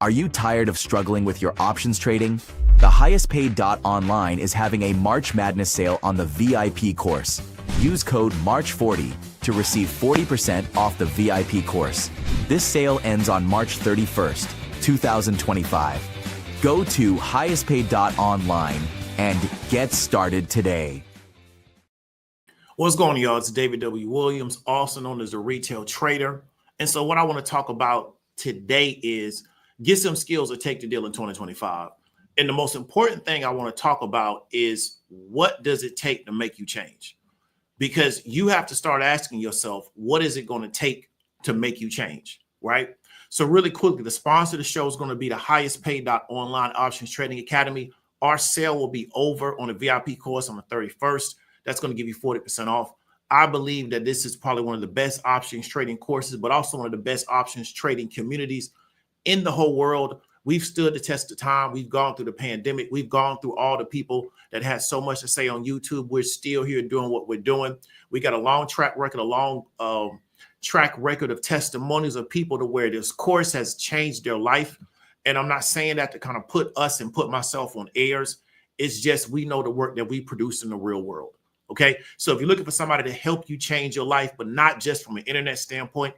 Are you tired of struggling with your options trading? The highest paid online is having a March Madness sale on the VIP course. Use code MARCH40 to receive 40% off the VIP course. This sale ends on March 31st, 2025. Go to highestpaid.online and get started today. What's going on, y'all? It's David W. Williams, also known as a retail trader. And so what I want to talk about today is get some skills to take the deal in 2025. And the most important thing I want to talk about is what does it take to make you change? Because you have to start asking yourself, what is it going to take to make you change, right? So really quickly, the sponsor of the show is going to be the highest paid online options trading academy. Our sale will be over on the VIP course on the 31st. That's going to give you 40% off. I believe that this is probably one of the best options trading courses, but also one of the best options trading communities in the whole world. We've stood the test of time. We've gone through the pandemic. We've gone through all the people that had so much to say on YouTube. We're still here doing what we're doing. We got a long track record, track record of testimonies of people to where this course has changed their life. And I'm not saying that to kind of put us and put myself on airs. It's just we know the work that we produce in the real world. Okay, so if you're looking for somebody to help you change your life, but not just from an internet standpoint,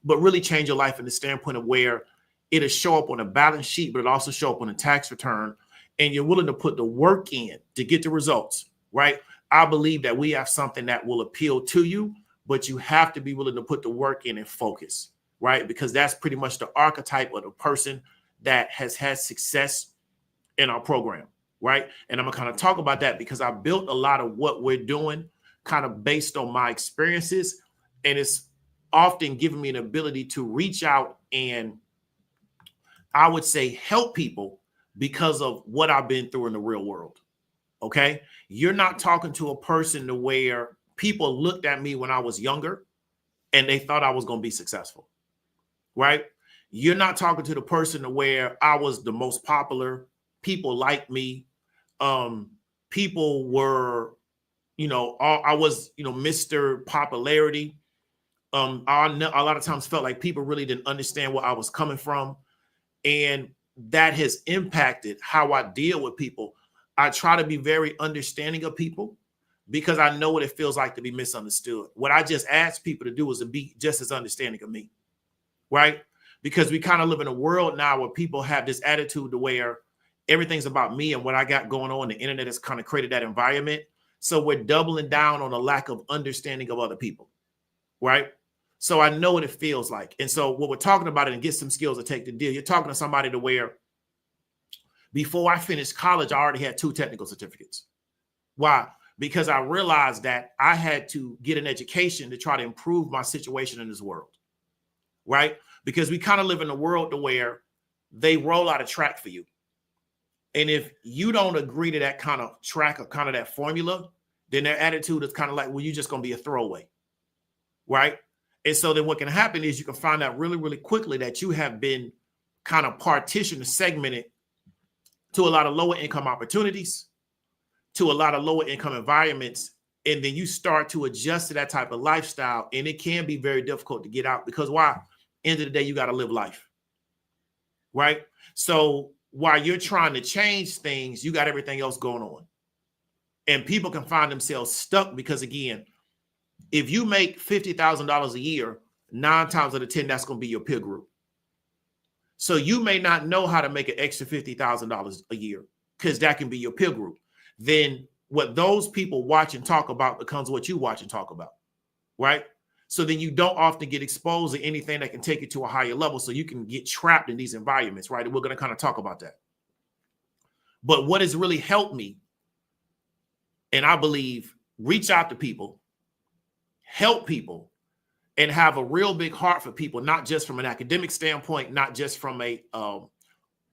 but really change your life in the standpoint of where it'll show up on a balance sheet, but it'll also show up on a tax return, and you're willing to put the work in to get the results, right? I believe that we have something that will appeal to you, but you have to be willing to put the work in and focus, right? Because that's pretty much the archetype of the person that has had success in our program. Right. And I'm going to kind of talk about that because I built a lot of what we're doing kind of based on my experiences. And it's often given me an ability to reach out and I would say help people because of what I've been through in the real world. OK, you're not talking to a person to where people looked at me when I was younger and they thought I was going to be successful. Right. You're not talking to the person to where I was the most popular. People like me. People were, I was, Mr. Popularity. I a lot of times felt like people really didn't understand where I was coming from. And that has impacted how I deal with people. I try to be very understanding of people because I know what it feels like to be misunderstood. What I just ask people to do is to be just as understanding of me, right? Because we kind of live in a world now where people have this attitude to where everything's about me and what I got going on. The internet has kind of created that environment. So we're doubling down on a lack of understanding of other people, right? So I know what it feels like. And so what we're talking about and get some skills to take the deal. You're talking to somebody to where before I finished college, I already had 2 technical certificates. Why? Because I realized that I had to get an education to try to improve my situation in this world, right? Because we kind of live in a world to where they roll out a track for you. And if you don't agree to that kind of track or kind of that formula, then their attitude is kind of like, well, you're just going to be a throwaway, right? And so then what can happen is you can find out really, really quickly that you have been kind of partitioned and segmented to a lot of lower income opportunities, to a lot of lower income environments. And then you start to adjust to that type of lifestyle. And it can be very difficult to get out because why? End of the day, you got to live life, right? So while you're trying to change things, you got everything else going on. And people can find themselves stuck because, again, if you make $50,000 a year, 9 times out of 10, that's going to be your peer group. So you may not know how to make an extra $50,000 a year because that can be your peer group. Then what those people watch and talk about becomes what you watch and talk about, right? So then you don't often get exposed to anything that can take you to a higher level. So you can get trapped in these environments, right? And we're going to kind of talk about that. But what has really helped me, and I believe, reach out to people, help people, and have a real big heart for people, not just from an academic standpoint, not just from a,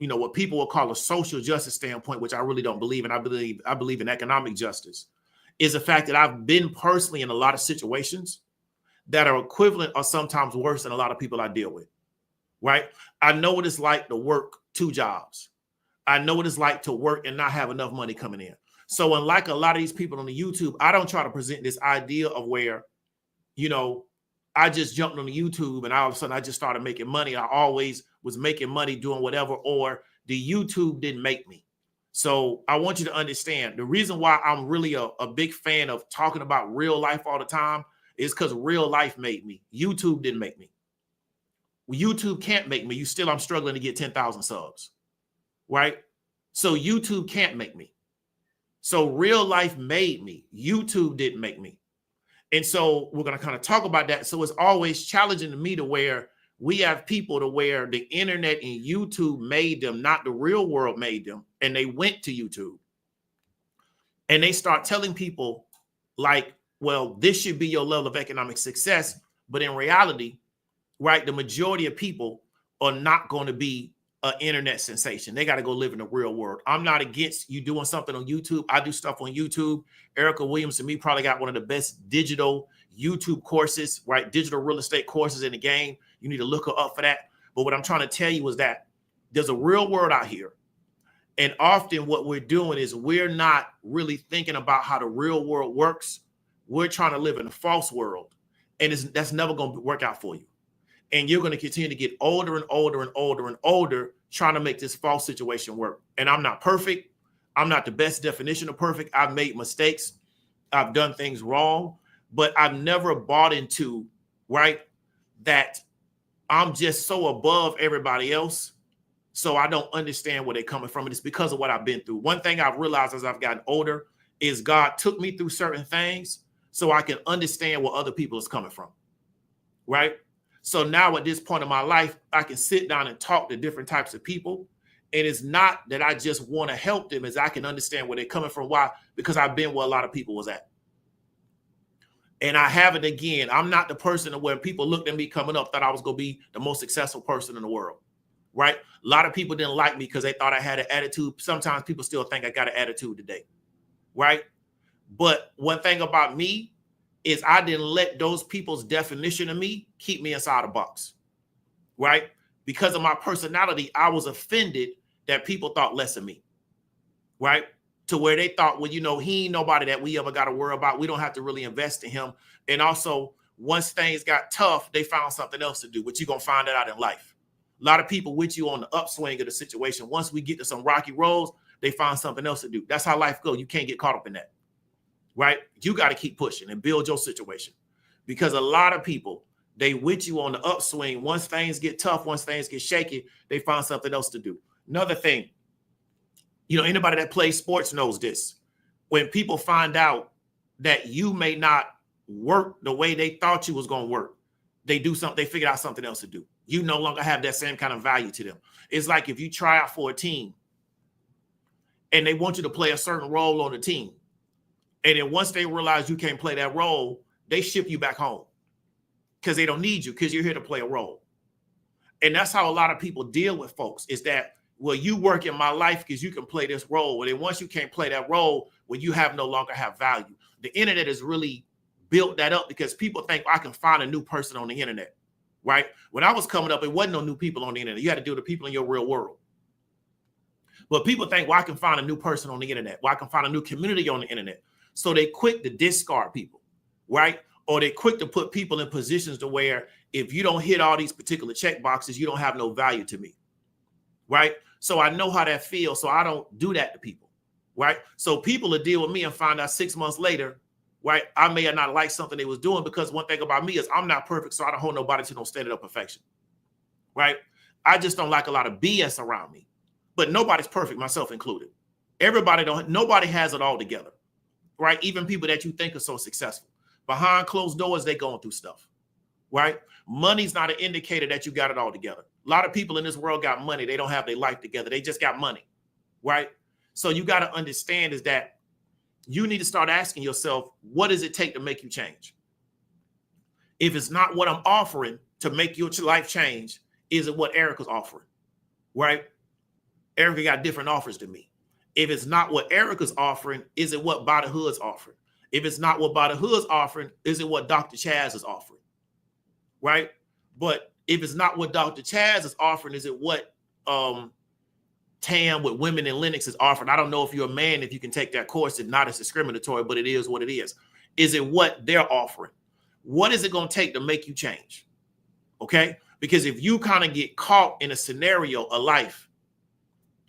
what people will call a social justice standpoint, which I really don't believe in. I believe in economic justice, is the fact that I've been personally in a lot of situations that are equivalent or sometimes worse than a lot of people I deal with, right? I know what it's like to work 2 jobs. I know what it's like to work and not have enough money coming in. So unlike a lot of these people on the YouTube, I don't try to present this idea of where, I just jumped on the YouTube and all of a sudden I just started making money. I always was making money doing whatever, or the YouTube didn't make me. So I want you to understand the reason why I'm really a big fan of talking about real life all the time is because real life made me. YouTube didn't make me. YouTube can't make me. I'm struggling to get 10,000 subs, right? So YouTube can't make me. So real life made me. YouTube didn't make me. And so we're going to kind of talk about that. So it's always challenging to me to where we have people to where the internet and YouTube made them, not the real world made them. And they went to YouTube and they start telling people like, well, this should be your level of economic success. But in reality, right, the majority of people are not going to be an internet sensation. They got to go live in the real world. I'm not against you doing something on YouTube. I do stuff on YouTube. Erica Williams and me probably got one of the best digital YouTube courses, right? Digital real estate courses in the game. You need to look her up for that. But what I'm trying to tell you is that there's a real world out here. And often what we're doing is we're not really thinking about how the real world works. We're trying to live in a false world. And that's never going to work out for you. And you're going to continue to get older and older and older and older trying to make this false situation work. And I'm not perfect. I'm not the best definition of perfect. I've made mistakes. I've done things wrong. But I've never bought into, right, that I'm just so above everybody else. So I don't understand where they're coming from. And it's because of what I've been through. One thing I've realized as I've gotten older is God took me through certain things so I can understand where other people is coming from, right? So now at this point in my life, I can sit down and talk to different types of people. And it's not that I just want to help them, as I can understand where they're coming from. Why? Because I've been where a lot of people was at. And I haven't again. I'm not the person where people looked at me coming up, thought I was going to be the most successful person in the world, right? A lot of people didn't like me because they thought I had an attitude. Sometimes people still think I got an attitude today, right? But one thing about me is I didn't let those people's definition of me keep me inside a box, right? Because of my personality, I was offended that people thought less of me, right? To where they thought, well, you know, he ain't nobody that we ever got to worry about. We don't have to really invest in him. And also, once things got tough, they found something else to do, but you're going to find that out in life. A lot of people with you on the upswing of the situation. Once we get to some rocky roads, they find something else to do. That's how life goes. You can't get caught up in that. Right? You got to keep pushing and build your situation, because a lot of people, they with you on the upswing. Once things get tough, once things get shaky, they find something else to do. Another thing, you know, anybody that plays sports knows this. When people find out that you may not work the way they thought you was going to work, they do something, they figure out something else to do. You no longer have that same kind of value to them. It's like if you try out for a team and they want you to play a certain role on the team. And then once they realize you can't play that role, they ship you back home because they don't need you, because you're here to play a role. And that's how a lot of people deal with folks, is that, well, you work in my life because you can play this role. And then once you can't play that role, well, you have no longer have value. The internet has really built that up because people think I can find a new person on the internet, right? When I was coming up, it wasn't no new people on the internet. You had to deal with the people in your real world. But people think, well, I can find a new person on the internet. Well, I can find a new community on the internet. So they quick to discard people, right? Or they quick to put people in positions to where if you don't hit all these particular check boxes, you don't have no value to me, right? So I know how that feels. So I don't do that to people, right? So people will deal with me and find out 6 months later, right, I may have not liked something they was doing, because one thing about me is I'm not perfect, so I don't hold nobody to no standard of perfection, right? I just don't like a lot of BS around me. But nobody's perfect, myself included. Nobody has it all together. Right? Even people that you think are so successful. Behind closed doors, they going through stuff, right? Money's not an indicator that you got it all together. A lot of people in this world got money. They don't have their life together. They just got money, right? So you got to understand is that you need to start asking yourself, what does it take to make you change? If it's not what I'm offering to make your life change, is it what Erica's offering, right? Erica got different offers than me. If it's not what Erica's offering, is it what By the Hood's offering? If it's not what By the Hood's offering, is it what Dr. Chaz is offering? Right? But if it's not what Dr. Chaz is offering, is it what TAM with Women in Linux is offering? I don't know if you're a man, if you can take that course. It's not as discriminatory, but it is what it is. Is it what they're offering? What is it going to take to make you change? Okay? Because if you kind of get caught in a scenario of life,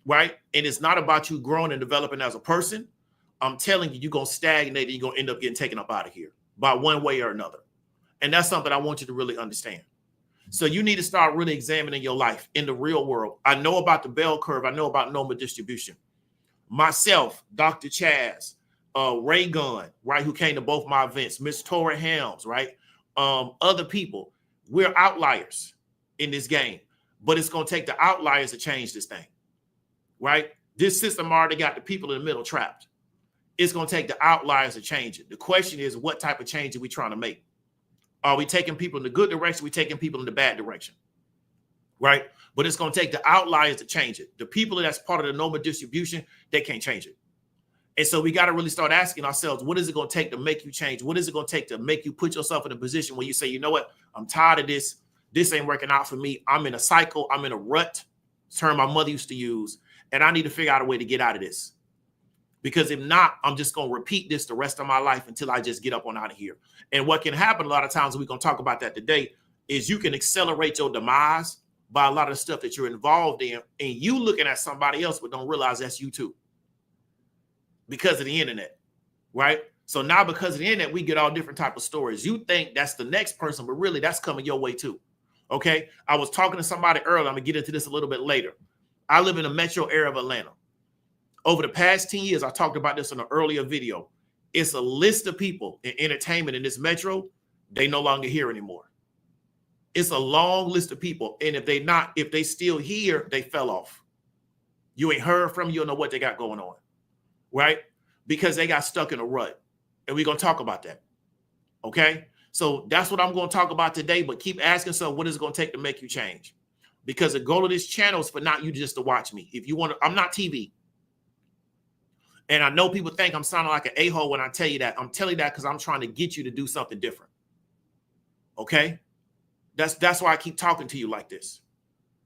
right, and it's not about you growing and developing as a person, I'm telling you, you're going to stagnate and you're going to end up getting taken up out of here by one way or another. And that's something I want you to really understand. So you need to start really examining your life in the real world. I know about the bell curve. I know about normal distribution. Myself, Dr. Chaz, Ray Gunn, right, who came to both my events, Miss Tori Helms, right, other people. We're outliers in this game, but it's going to take the outliers to change this thing, right? This system already got the people in the middle trapped. It's going to take the outliers to change it. The question is, what type of change are we trying to make? Are we taking people in the good direction? Are we taking people in the bad direction? Right? But it's going to take the outliers to change it. The people that's part of the normal distribution, they can't change it. And so we got to really start asking ourselves, what is it going to take to make you change? What is it going to take to make you put yourself in a position where you say, you know what? I'm tired of this. This ain't working out for me. I'm in a cycle. I'm in a rut, term my mother used to use, and I need to figure out a way to get out of this. Because if not, I'm just going to repeat this the rest of my life until I just get up on out of here. And what can happen a lot of times, we're going to talk about that today, is you can accelerate your demise by a lot of the stuff that you're involved in, and you looking at somebody else, but don't realize that's you too. Because of the internet, right? So now because of the internet, we get all different type of stories. You think that's the next person, but really that's coming your way too. Okay. I was talking to somebody earlier. I'm gonna get into this a little bit later. I live in the metro area of Atlanta. Over the past 10 years, I talked about this in an earlier video. It's a list of people in entertainment in this metro. They no longer here anymore. It's a long list of people. And if they still here, they fell off. You ain't heard from them. You don't know what they got going on. Right? Because they got stuck in a rut. And we're going to talk about that. Okay? So that's what I'm going to talk about today. But keep asking yourself, what is it going to take to make you change? Because the goal of this channel is for not you just to watch me. If you want to, I'm not TV. And I know people think I'm sounding like an a-hole when I tell you that. I'm telling you that because I'm trying to get you to do something different. Okay? That's why I keep talking to you like this.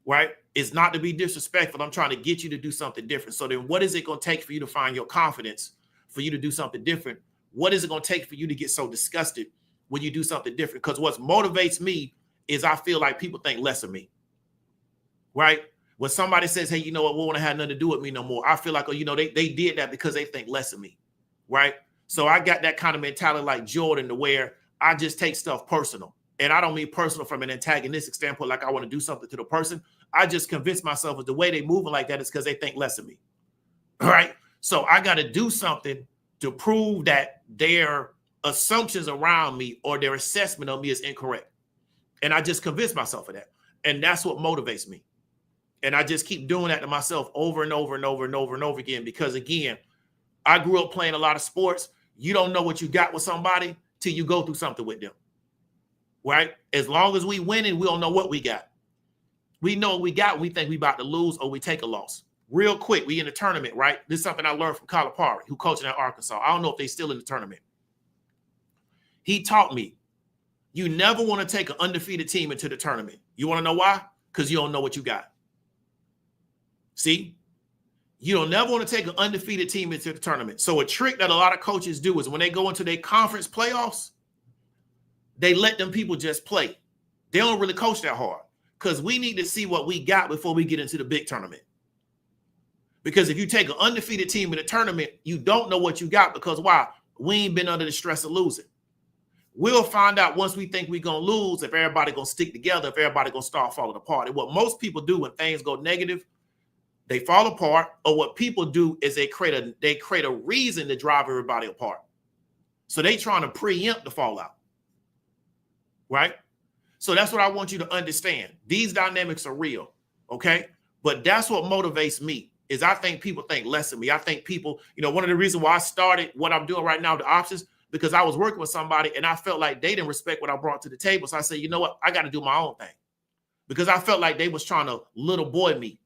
Right? It's not to be disrespectful. I'm trying to get you to do something different. So then what is it going to take for you to find your confidence, for you to do something different? What is it going to take for you to get so disgusted when you do something different? Because what motivates me is I feel like people think less of me. Right? When somebody says, hey, you know what, we want to have nothing to do with me no more. I feel like, oh, you know, they did that because they think less of me. Right? So I got that kind of mentality like Jordan, to where I just take stuff personal. And I don't mean personal from an antagonistic standpoint, like I want to do something to the person. I just convince myself that the way they moving like that is because they think less of me. All right. So I got to do something to prove that their assumptions around me or their assessment of me is incorrect. And I just convince myself of that. And that's what motivates me. And I just keep doing that to myself over and over and over and over and over again. Because again, I grew up playing a lot of sports. You don't know what you got with somebody till you go through something with them. Right? As long as we winning, we don't know what we got. We know what we got. We think we about to lose or we take a loss. Real quick, we in the tournament, right? This is something I learned from Calipari, who coaching at Arkansas. I don't know if they still in the tournament. He taught me, you never want to take an undefeated team into the tournament. You want to know why? Because you don't know what you got. See? You don't never want to take an undefeated team into the tournament. So a trick that a lot of coaches do is when they go into their conference playoffs, they let them people just play. They don't really coach that hard because we need to see what we got before we get into the big tournament. Because if you take an undefeated team in a tournament, you don't know what you got because why? We ain't been under the stress of losing. We'll find out once we think we're going to lose if everybody going to stick together, if everybody going to start falling apart. And what most people do when things go negative, they fall apart, or what people do is they create a reason to drive everybody apart. So they trying to preempt the fallout. Right? So that's what I want you to understand. These dynamics are real, okay? But that's what motivates me, is I think people think less of me. I think people, you know, one of the reasons why I started what I'm doing right now, the options, because I was working with somebody and I felt like they didn't respect what I brought to the table. So I said, you know what? I got to do my own thing. Because I felt like they was trying to little boy me.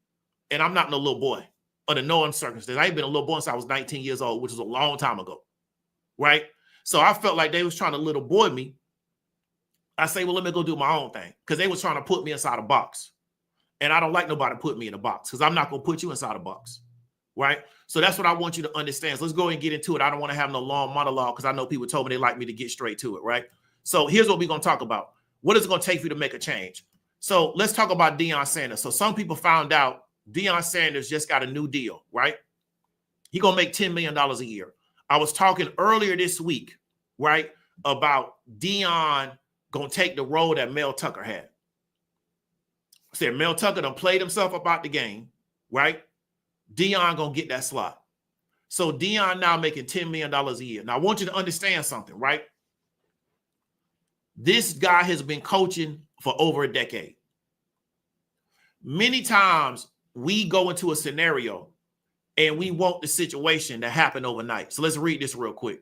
And I'm not no little boy under no circumstances. I ain't been a little boy since I was 19 years old, which was a long time ago, right? So I felt like they was trying to little boy me. I say, well, let me go do my own thing because they was trying to put me inside a box. And I don't like nobody put me in a box because I'm not going to put you inside a box, right? So that's what I want you to understand. So let's go ahead and get into it. I don't want to have no long monologue because I know people told me they like me to get straight to it, right? So here's what we're going to talk about. What is it going to take for you to make a change? So let's talk about Deion Sanders. So some people found out Deion Sanders just got a new deal, right? He gonna make $10 million a year. I was talking earlier this week, right, about Deion gonna take the role that Mel Tucker had. I said Mel Tucker done played himself about the game, right? Deion gonna get that slot. So Deion now making $10 million a year. Now I want you to understand something, right? This guy has been coaching for over a decade. Many times we go into a scenario and we want the situation to happen overnight. So let's read this real quick.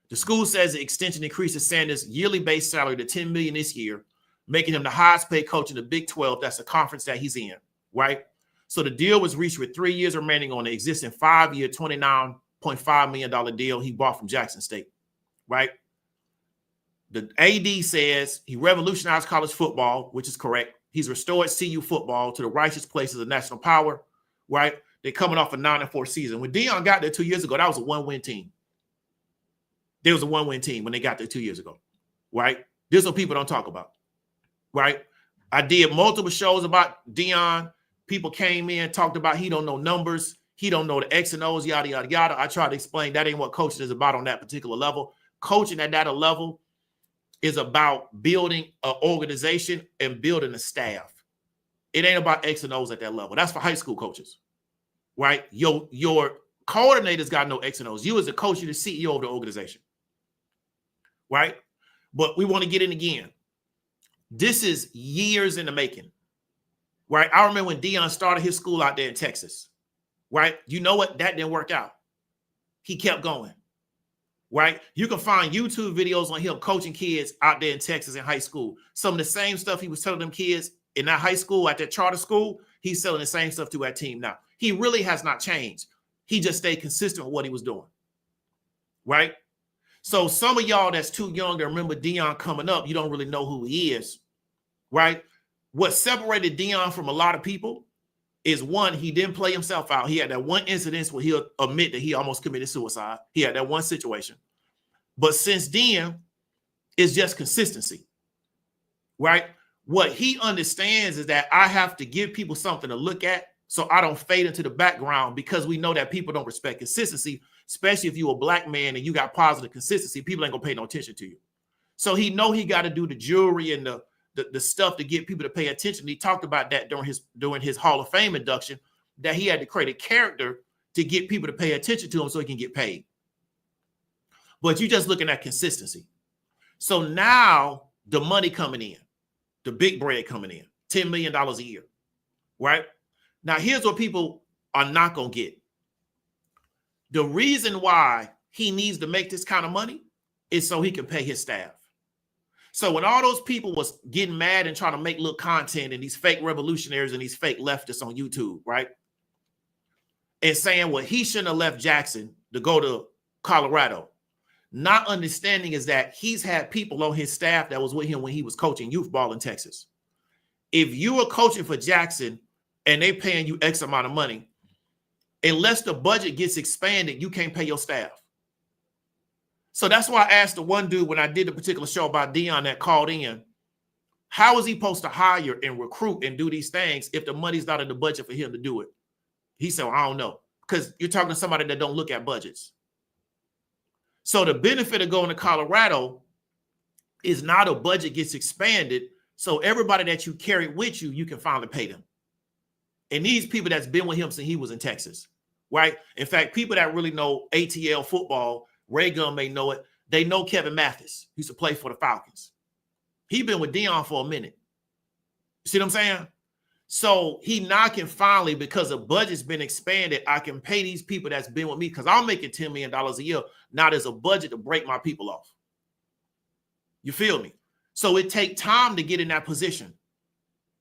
The school says the extension increases Sanders' yearly base salary to $10 million this year, making him the highest paid coach in the Big 12. That's the conference that he's in, right? So the deal was reached with 3 years remaining on the existing 5-year, $29.5 million deal he bought from Jackson State, right? The AD says he revolutionized college football, which is correct. He's restored CU football to the righteous place as a national power, right? They're coming off a 9-4 season. When Deion got there 2 years ago, that was a one-win team. There was a one-win team when they got there 2 years ago, right? This is what people don't talk about, right? I did multiple shows about Deion. People came in, talked about he don't know numbers. He don't know the X and O's, yada, yada, yada. I tried to explain that ain't what coaching is about on that particular level. Coaching at that level is about building an organization and building a staff. It ain't about X and O's at that level. That's for high school coaches, right? Your coordinators got no X and O's. You as a coach, you're the CEO of the organization, right? But we want to get in again. This is years in the making, right? I remember when Deion started his school out there in Texas, right? You know what? That didn't work out. He kept going, right? You can find YouTube videos on him coaching kids out there in Texas in high school. Some of the same stuff he was telling them kids in that high school, at that charter school, he's selling the same stuff to that team now. He really has not changed. He just stayed consistent with what he was doing, right? So some of y'all that's too young to remember Deion coming up, you don't really know who he is, right? What separated Deion from a lot of people is, one, he didn't play himself out. He had that one incident where he'll admit that he almost committed suicide. He had that one situation. But since then, it's just consistency, right? What he understands is that I have to give people something to look at so I don't fade into the background, because we know that people don't respect consistency, especially if you're a black man and you got positive consistency. People ain't gonna pay no attention to you. So he know he got to do the jewelry and the stuff to get people to pay attention. He talked about that during his Hall of Fame induction, that he had to create a character to get people to pay attention to him so he can get paid. But you're just looking at consistency. So now the money coming in, the big bread coming in, $10 million a year, right? Now, here's what people are not going to get. The reason why he needs to make this kind of money is so he can pay his staff. So when all those people was getting mad and trying to make little content and these fake revolutionaries and these fake leftists on YouTube, right? And saying, well, he shouldn't have left Jackson to go to Colorado. Not understanding is that he's had people on his staff that was with him when he was coaching youth ball in Texas. If you are coaching for Jackson and they paying you X amount of money, unless the budget gets expanded, you can't pay your staff. So that's why I asked the one dude when I did the particular show about Deion that called in, how is he supposed to hire and recruit and do these things if the money's not in the budget for him to do it? He said, well, I don't know, because you're talking to somebody that don't look at budgets. So the benefit of going to Colorado is now the budget gets expanded, so everybody that you carry with you, you can finally pay them. And these people that's been with him since he was in Texas, right? In fact, people that really know ATL football, Ray Gunn may know it. They know Kevin Mathis. He used to play for the Falcons. He been with Deion for a minute. You see what I'm saying? So he now can finally, because the budget's been expanded, I can pay these people that's been with me, because I'm making $10 million a year. Now there's a budget to break my people off. You feel me? So it takes time to get in that position,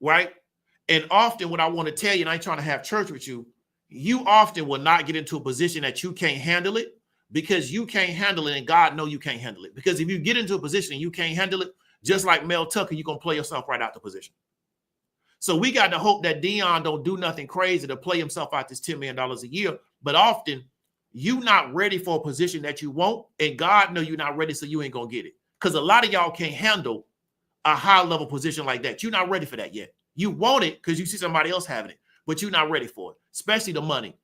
right? And often what I want to tell you, and I ain't trying to have church with you, you often will not get into a position that you can't handle it, because you can't handle it and God know you can't handle it. Because if you get into a position and you can't handle it, just like Mel Tucker, you're going to play yourself right out the position. So we got to hope that Deion don't do nothing crazy to play himself out this $10 million a year. But often you not ready for a position that you want, and God know you're not ready, so you ain't going to get it. Because a lot of y'all can't handle a high level position like that. You're not ready for that yet. You want it because you see somebody else having it, but you're not ready for it, especially the money.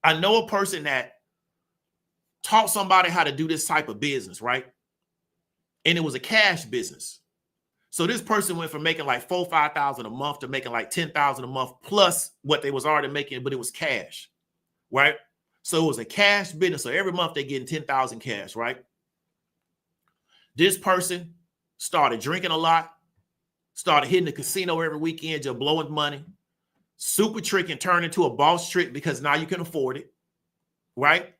I know a person that taught somebody how to do this type of business, right? And it was a cash business. So this person went from making like $4,000, $5,000 a month to making like $10,000 a month plus what they was already making, but it was cash, right? So it was a cash business. So every month they're getting $10,000 cash, right? This person started drinking a lot, started hitting the casino every weekend, just blowing money, super trick and turned into a boss trick because now you can afford it, right?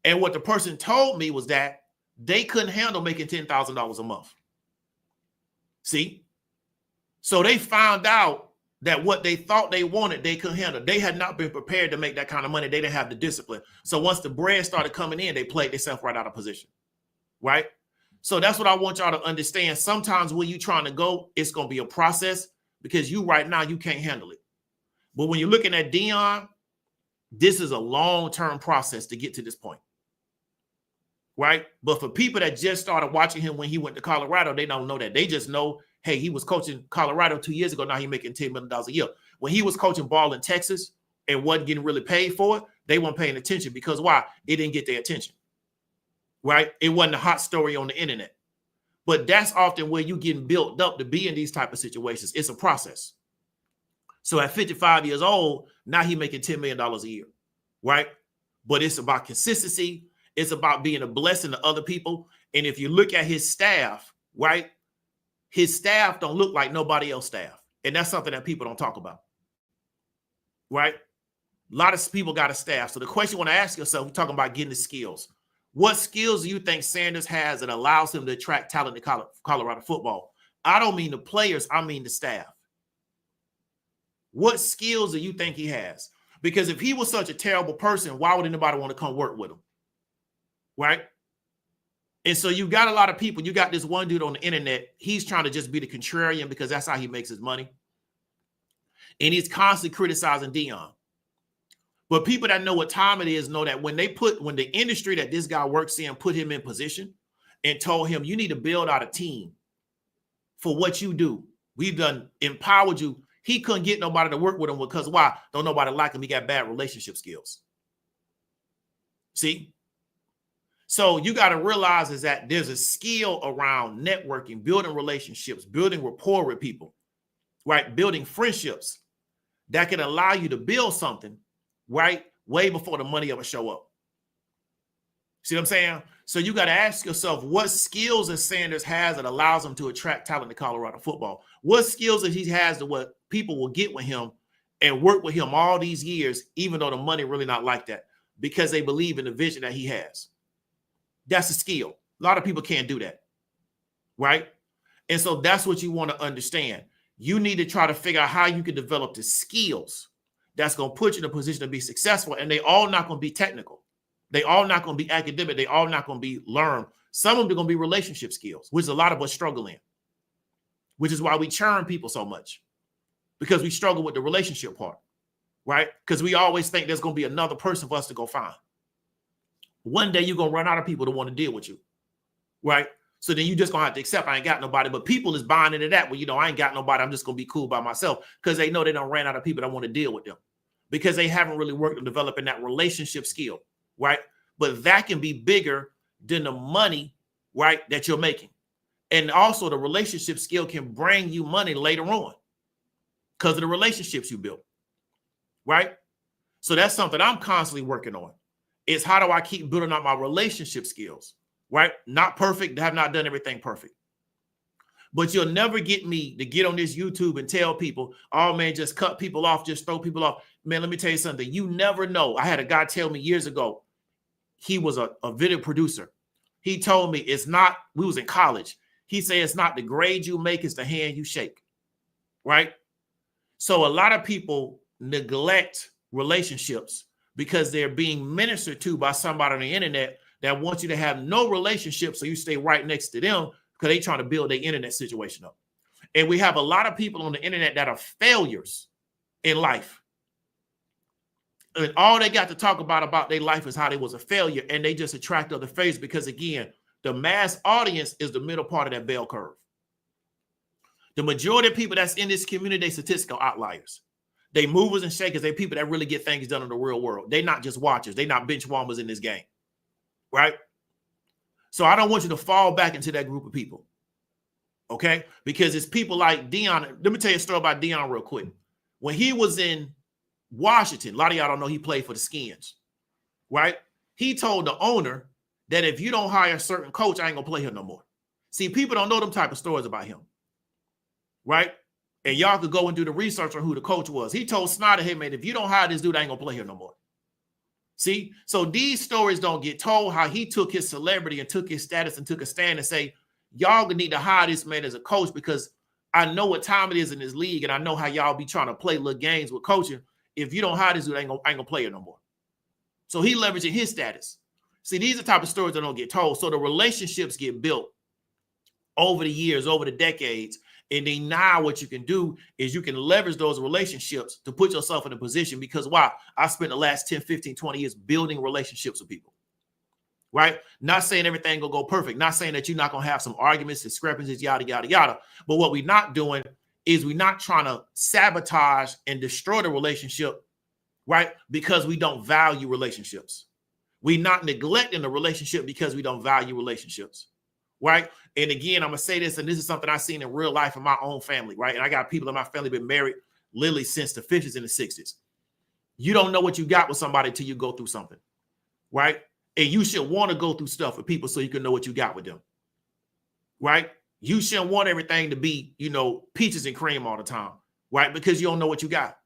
And what the person told me was that they couldn't handle making $10,000 a month. See? So they found out that what they thought they wanted, they couldn't handle. They had not been prepared to make that kind of money. They didn't have the discipline. So once the bread started coming in, they played themselves right out of position, right? So that's what I want y'all to understand. Sometimes when you're trying to go, it's going to be a process because you right now, you can't handle it. But when you're looking at Deion, this is a long-term process to get to this point, right? But for people that just started watching him when he went to Colorado, they don't know that. They just know, hey, he was coaching Colorado 2 years ago. Now he's making $10 million a year. When he was coaching ball in Texas and wasn't getting really paid for it, they weren't paying attention because why? It didn't get their attention. Right? It wasn't a hot story on the internet. But that's often where you're getting built up to be in these type of situations. It's a process. So at 55 years old, now he's making $10 million a year, right? But it's about consistency. It's about being a blessing to other people. And if you look at his staff, right, his staff don't look like nobody else's staff. And that's something that people don't talk about, right? A lot of people got a staff. So the question you want to ask yourself, we're talking about getting the skills. What skills do you think Sanders has that allows him to attract talent to Colorado football? I don't mean the players, I mean the staff. What skills do you think he has? Because if he was such a terrible person, why would anybody want to come work with him? Right? And so you got a lot of people. You got this one dude on the internet. He's trying to just be the contrarian because that's how he makes his money. And he's constantly criticizing Deion. But people that know what time it is know that when the industry that this guy works in put him in position and told him, you need to build out a team for what you do. We've done empowered you. He couldn't get nobody to work with him because why? Don't nobody like him. He got bad relationship skills. See? So you got to realize is that there's a skill around networking, building relationships, building rapport with people, right? Building friendships that can allow you to build something, right? Way before the money ever show up. See what I'm saying? So you got to ask yourself, what skills that Sanders has that allows him to attract talent to Colorado football? What skills that he has that what people will get with him and work with him all these years, even though the money really not like that, because they believe in the vision that he has. That's a skill. A lot of people can't do that, right? And so that's what you want to understand. You need to try to figure out how you can develop the skills that's going to put you in a position to be successful. And they all not going to be technical. They all not going to be academic. They all not going to be learned. Some of them are going to be relationship skills, which a lot of us struggle in, which is why we churn people so much, because we struggle with the relationship part, right? Because we always think there's going to be another person for us to go find. One day you're going to run out of people to want to deal with you, right? So then you just going to have to accept I ain't got nobody. But people is buying into that. Well, I ain't got nobody. I'm just going to be cool by myself because they know they don't ran out of people that want to deal with them because they haven't really worked on developing that relationship skill, right? But that can be bigger than the money, right, that you're making. And also the relationship skill can bring you money later on because of the relationships you built, right? So that's something I'm constantly working on. Is how do I keep building up my relationship skills, right? Not perfect, have not done everything perfect. But you'll never get me to get on this YouTube and tell people, oh man, just cut people off, just throw people off. Man, let me tell you something. You never know. I had a guy tell me years ago, he was a video producer. He told me we was in college. He said, it's not the grade you make, it's the hand you shake, right? So a lot of people neglect relationships because they're being ministered to by somebody on the internet that wants you to have no relationship, so you stay right next to them because they're trying to build their internet situation up. And we have a lot of people on the internet that are failures in life. And all they got to talk about their life is how they was a failure, and they just attract other failures because, again, the mass audience is the middle part of that bell curve. The majority of people that's in this community, they statistical outliers. They movers and shakers. They people that really get things done in the real world. They're not just watchers. They're not bench warmers in this game, right? So I don't want you to fall back into that group of people, okay? Because it's people like Deion. Let me tell you a story about Deion real quick. When he was in Washington, a lot of y'all don't know he played for the Skins, right? He told the owner that if you don't hire a certain coach, I ain't gonna play here no more. See, people don't know them type of stories about him, right? And y'all could go and do the research on who the coach was. He told Snyder, hey, man, if you don't hire this dude, I ain't going to play here no more. See? So these stories don't get told how he took his celebrity and took his status and took a stand and say, y'all need to hire this man as a coach because I know what time it is in this league and I know how y'all be trying to play little games with coaching. If you don't hire this dude, I ain't gonna play here no more. So he leveraging his status. See, these are the type of stories that don't get told. So the relationships get built over the years, over the decades. And then now what you can do is you can leverage those relationships to put yourself in a position because why? I spent the last 10, 15, 20 years building relationships with people, right? Not saying everything will go perfect. Not saying that you're not going to have some arguments, discrepancies, yada, yada, yada. But what we're not doing is we're not trying to sabotage and destroy the relationship, right? Because we don't value relationships. We're not neglecting the relationship because we don't value relationships. Right. And again, I'm going to say this, and this is something I've seen in real life in my own family. Right. And I got people in my family been married literally since the 50s and the 60s. You don't know what you got with somebody till you go through something. Right. And you should want to go through stuff with people so you can know what you got with them. Right. You shouldn't want everything to be, peaches and cream all the time. Right. Because you don't know what you got.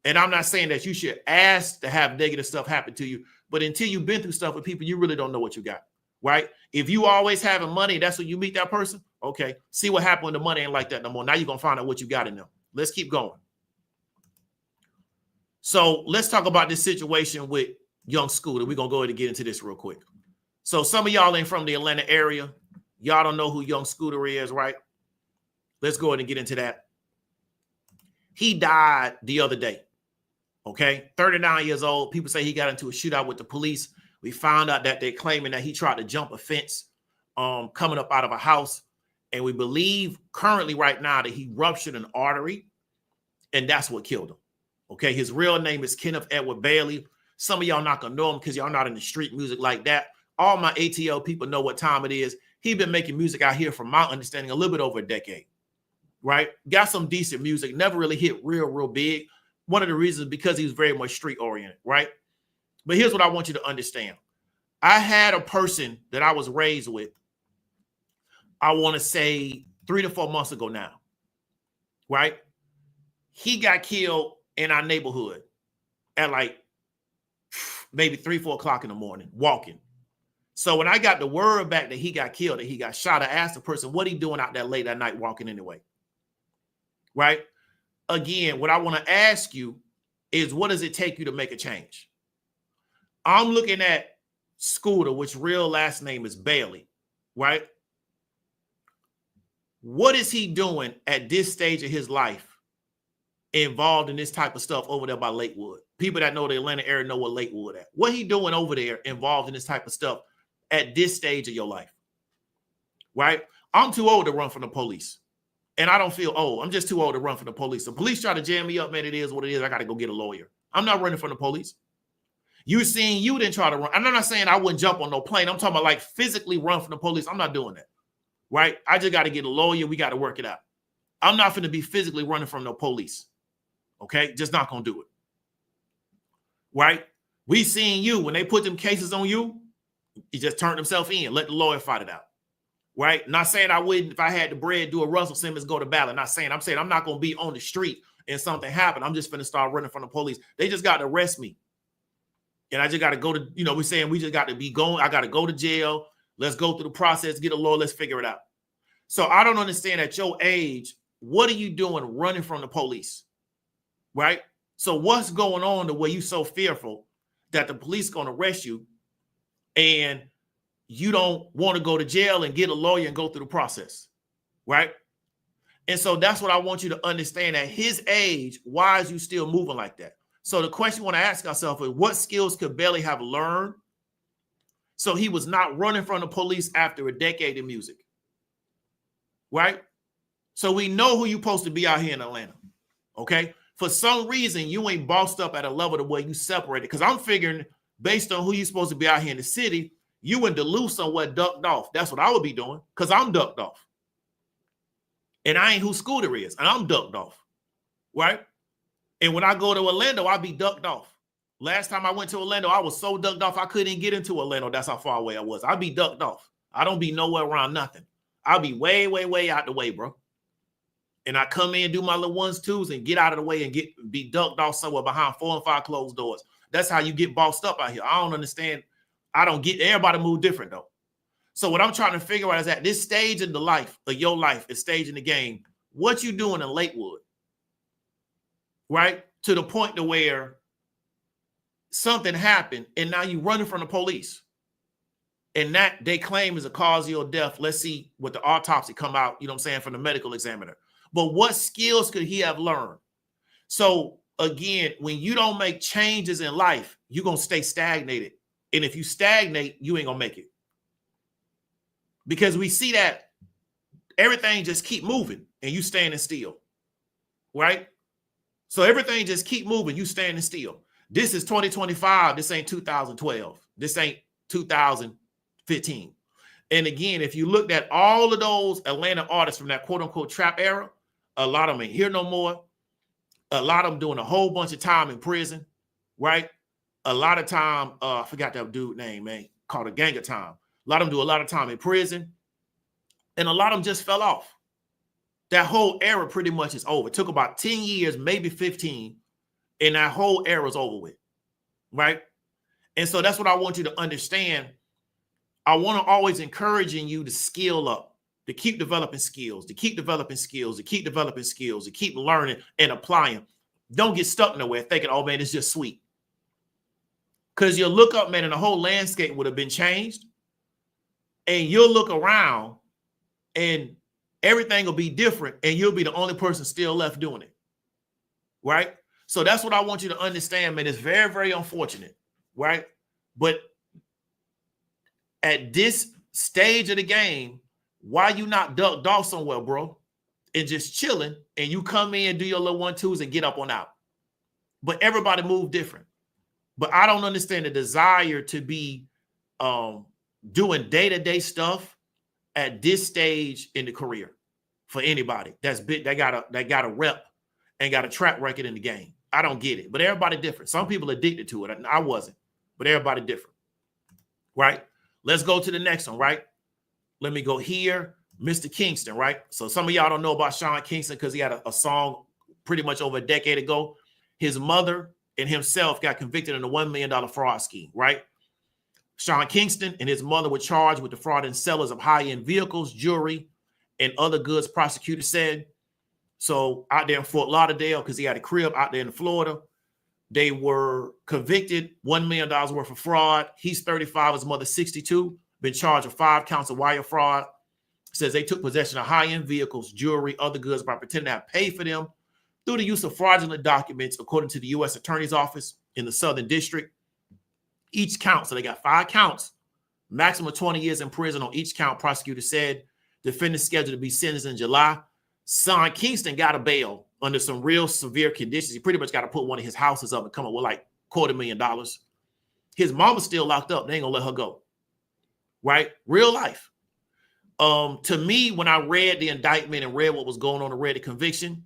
And I'm not saying that you should ask to have negative stuff happen to you. But until you've been through stuff with people, you really don't know what you got. Right? If you always having money, that's when you meet that person. Okay. See what happened when the money ain't like that no more. Now you're going to find out what you got in them. Let's keep going. So let's talk about this situation with young Scooter. We're going to go ahead and get into this real quick. So some of y'all ain't from the Atlanta area. Y'all don't know who young Scooter is, right? Let's go ahead and get into that. He died the other day. Okay. 39 years old. People say he got into a shootout with the police. We found out that they're claiming that he tried to jump a fence coming up out of a house. And we believe currently right now that he ruptured an artery. And that's what killed him. Okay. His real name is Kenneth Edward Bailey. Some of y'all not going to know him because y'all not in the street music like that. All my ATL people know what time it is. He's been making music out here, from my understanding, a little bit over a decade. Right. Got some decent music. Never really hit real big. One of the reasons because he was very much street oriented. Right. But here's what I want you to understand. I had a person that I was raised with, I want to say 3 to 4 months ago now, right? He got killed in our neighborhood at like maybe 3, 4 o'clock in the morning, walking. So when I got the word back that he got killed, that he got shot, I asked the person, what he doing out there late at night walking anyway? Right? Again, what I want to ask you is, what does it take you to make a change? I'm looking at Scooter, which real last name is Bailey, right? What is he doing at this stage of his life involved in this type of stuff over there by Lakewood? People that know the Atlanta area know what Lakewood at. What he doing over there involved in this type of stuff at this stage of your life, right? I'm too old to run from the police. And I don't feel old. I'm just too old to run from the police. The police try to jam me up, man. It is what it is. I got to go get a lawyer. I'm not running from the police. You didn't try to run. I'm not saying I wouldn't jump on no plane. I'm talking about like physically run from the police. I'm not doing that. Right? I just got to get a lawyer. We got to work it out. I'm not going to be physically running from no police. Okay? Just not going to do it. Right? We seen you. When they put them cases on you, he just turned himself in. Let the lawyer fight it out. Right? Not saying I wouldn't, if I had the bread, do a Russell Simmons, go to battle. I'm saying I'm not going to be on the street and something happened. I'm just going to start running from the police. They just got to arrest me. And I just got to go to, we're saying we just got to be going. I got to go to jail. Let's go through the process, get a lawyer. Let's figure it out. So I don't understand at your age, what are you doing running from the police? Right? So what's going on the way you so fearful that the police going to arrest you and you don't want to go to jail and get a lawyer and go through the process? Right? And so that's what I want you to understand. At his age, why is you still moving like that? So the question we want to ask ourselves is, what skills could Bailey have learned so he was not running from the police after a decade of music? Right? So we know who you're supposed to be out here in Atlanta. Okay. For some reason, you ain't bossed up at a level to where you separated. Because I'm figuring based on who you're supposed to be out here in the city, you in Duluth somewhere ducked off. That's what I would be doing because I'm ducked off. And I ain't who Scooter is. And I'm ducked off. Right? And when I go to Orlando, I'll be ducked off. Last time I went to Orlando, I was so ducked off, I couldn't get into Orlando. That's how far away I was. I'll be ducked off. I don't be nowhere around nothing. I'll be way, way, way out the way, bro. And I come in, do my little ones, twos, and get out of the way and be ducked off somewhere behind 4 and 5 closed doors. That's how you get bossed up out here. I don't understand. I don't get, everybody move different, though. So what I'm trying to figure out is at this stage in the life of your life, is stage in the game, what you doing in Lakewood, right? To the point to where something happened and now you running from the police. And that they claim is a cause of your death. Let's see what the autopsy come out, you know what I'm saying, from the medical examiner. But what skills could he have learned? So again, when you don't make changes in life, you're going to stay stagnated. And if you stagnate, you ain't going to make it. Because we see that everything just keep moving and you standing still, right? So everything just keep moving, you standing still. This is 2025. This ain't 2012. This ain't 2015. And again, if you looked at all of those Atlanta artists from that quote unquote trap era, a lot of them ain't here no more. A lot of them doing a whole bunch of time in prison, right? A lot of time, I forgot that dude name, man, called a gang of time. A lot of them do a lot of time in prison. And a lot of them just fell off. That whole era pretty much is over. It took about 10 years, maybe 15, and that whole era is over with, right? And so that's what I want you to understand. I want to always encouraging you to skill up, to keep developing skills, to keep developing skills, to keep developing skills, to keep learning and applying. Don't get stuck nowhere thinking, oh, man, it's just sweet. Because you'll look up, man, and the whole landscape would have been changed. And you'll look around and everything will be different. And you'll be the only person still left doing it, right? So that's what I want you to understand, man. It's very, very unfortunate, right? But at this stage of the game, why you not ducked off somewhere, bro, and just chilling, and you come in and do your little 1-2s and get up on out? But everybody move different. But I don't understand the desire to be doing day-to-day stuff at this stage in the career for anybody that's big, that got a rep and got a track record in the game. I don't get it. But everybody different. Some people addicted to it. I wasn't, but everybody different, right? Let's go to the next one, right? Let me go here. Mr. Kingston, right? So some of y'all don't know about Sean Kingston because he had a song pretty much over a decade ago. His mother and himself got convicted in a $1 million fraud scheme, right? Sean Kingston and his mother were charged with defrauding sellers of high-end vehicles, jewelry, and other goods, prosecutors said. So out there in Fort Lauderdale, because he had a crib out there in Florida, they were convicted, $1 million worth of fraud. He's 35, his mother 62, been charged with 5 counts of wire fraud. Says they took possession of high-end vehicles, jewelry, other goods by pretending to have paid for them through the use of fraudulent documents, according to the U.S. Attorney's Office in the Southern District. Each count, so they got 5 counts, maximum of 20 years in prison on each count, prosecutor said. Defendant scheduled to be sentenced in July. Sean Kingston got a bail under some real severe conditions. He pretty much got to put one of his houses up and come up with like $250,000. His mama's still locked up. They ain't gonna let her go, right? Real life. To me, when I read the indictment and read what was going on and read the conviction,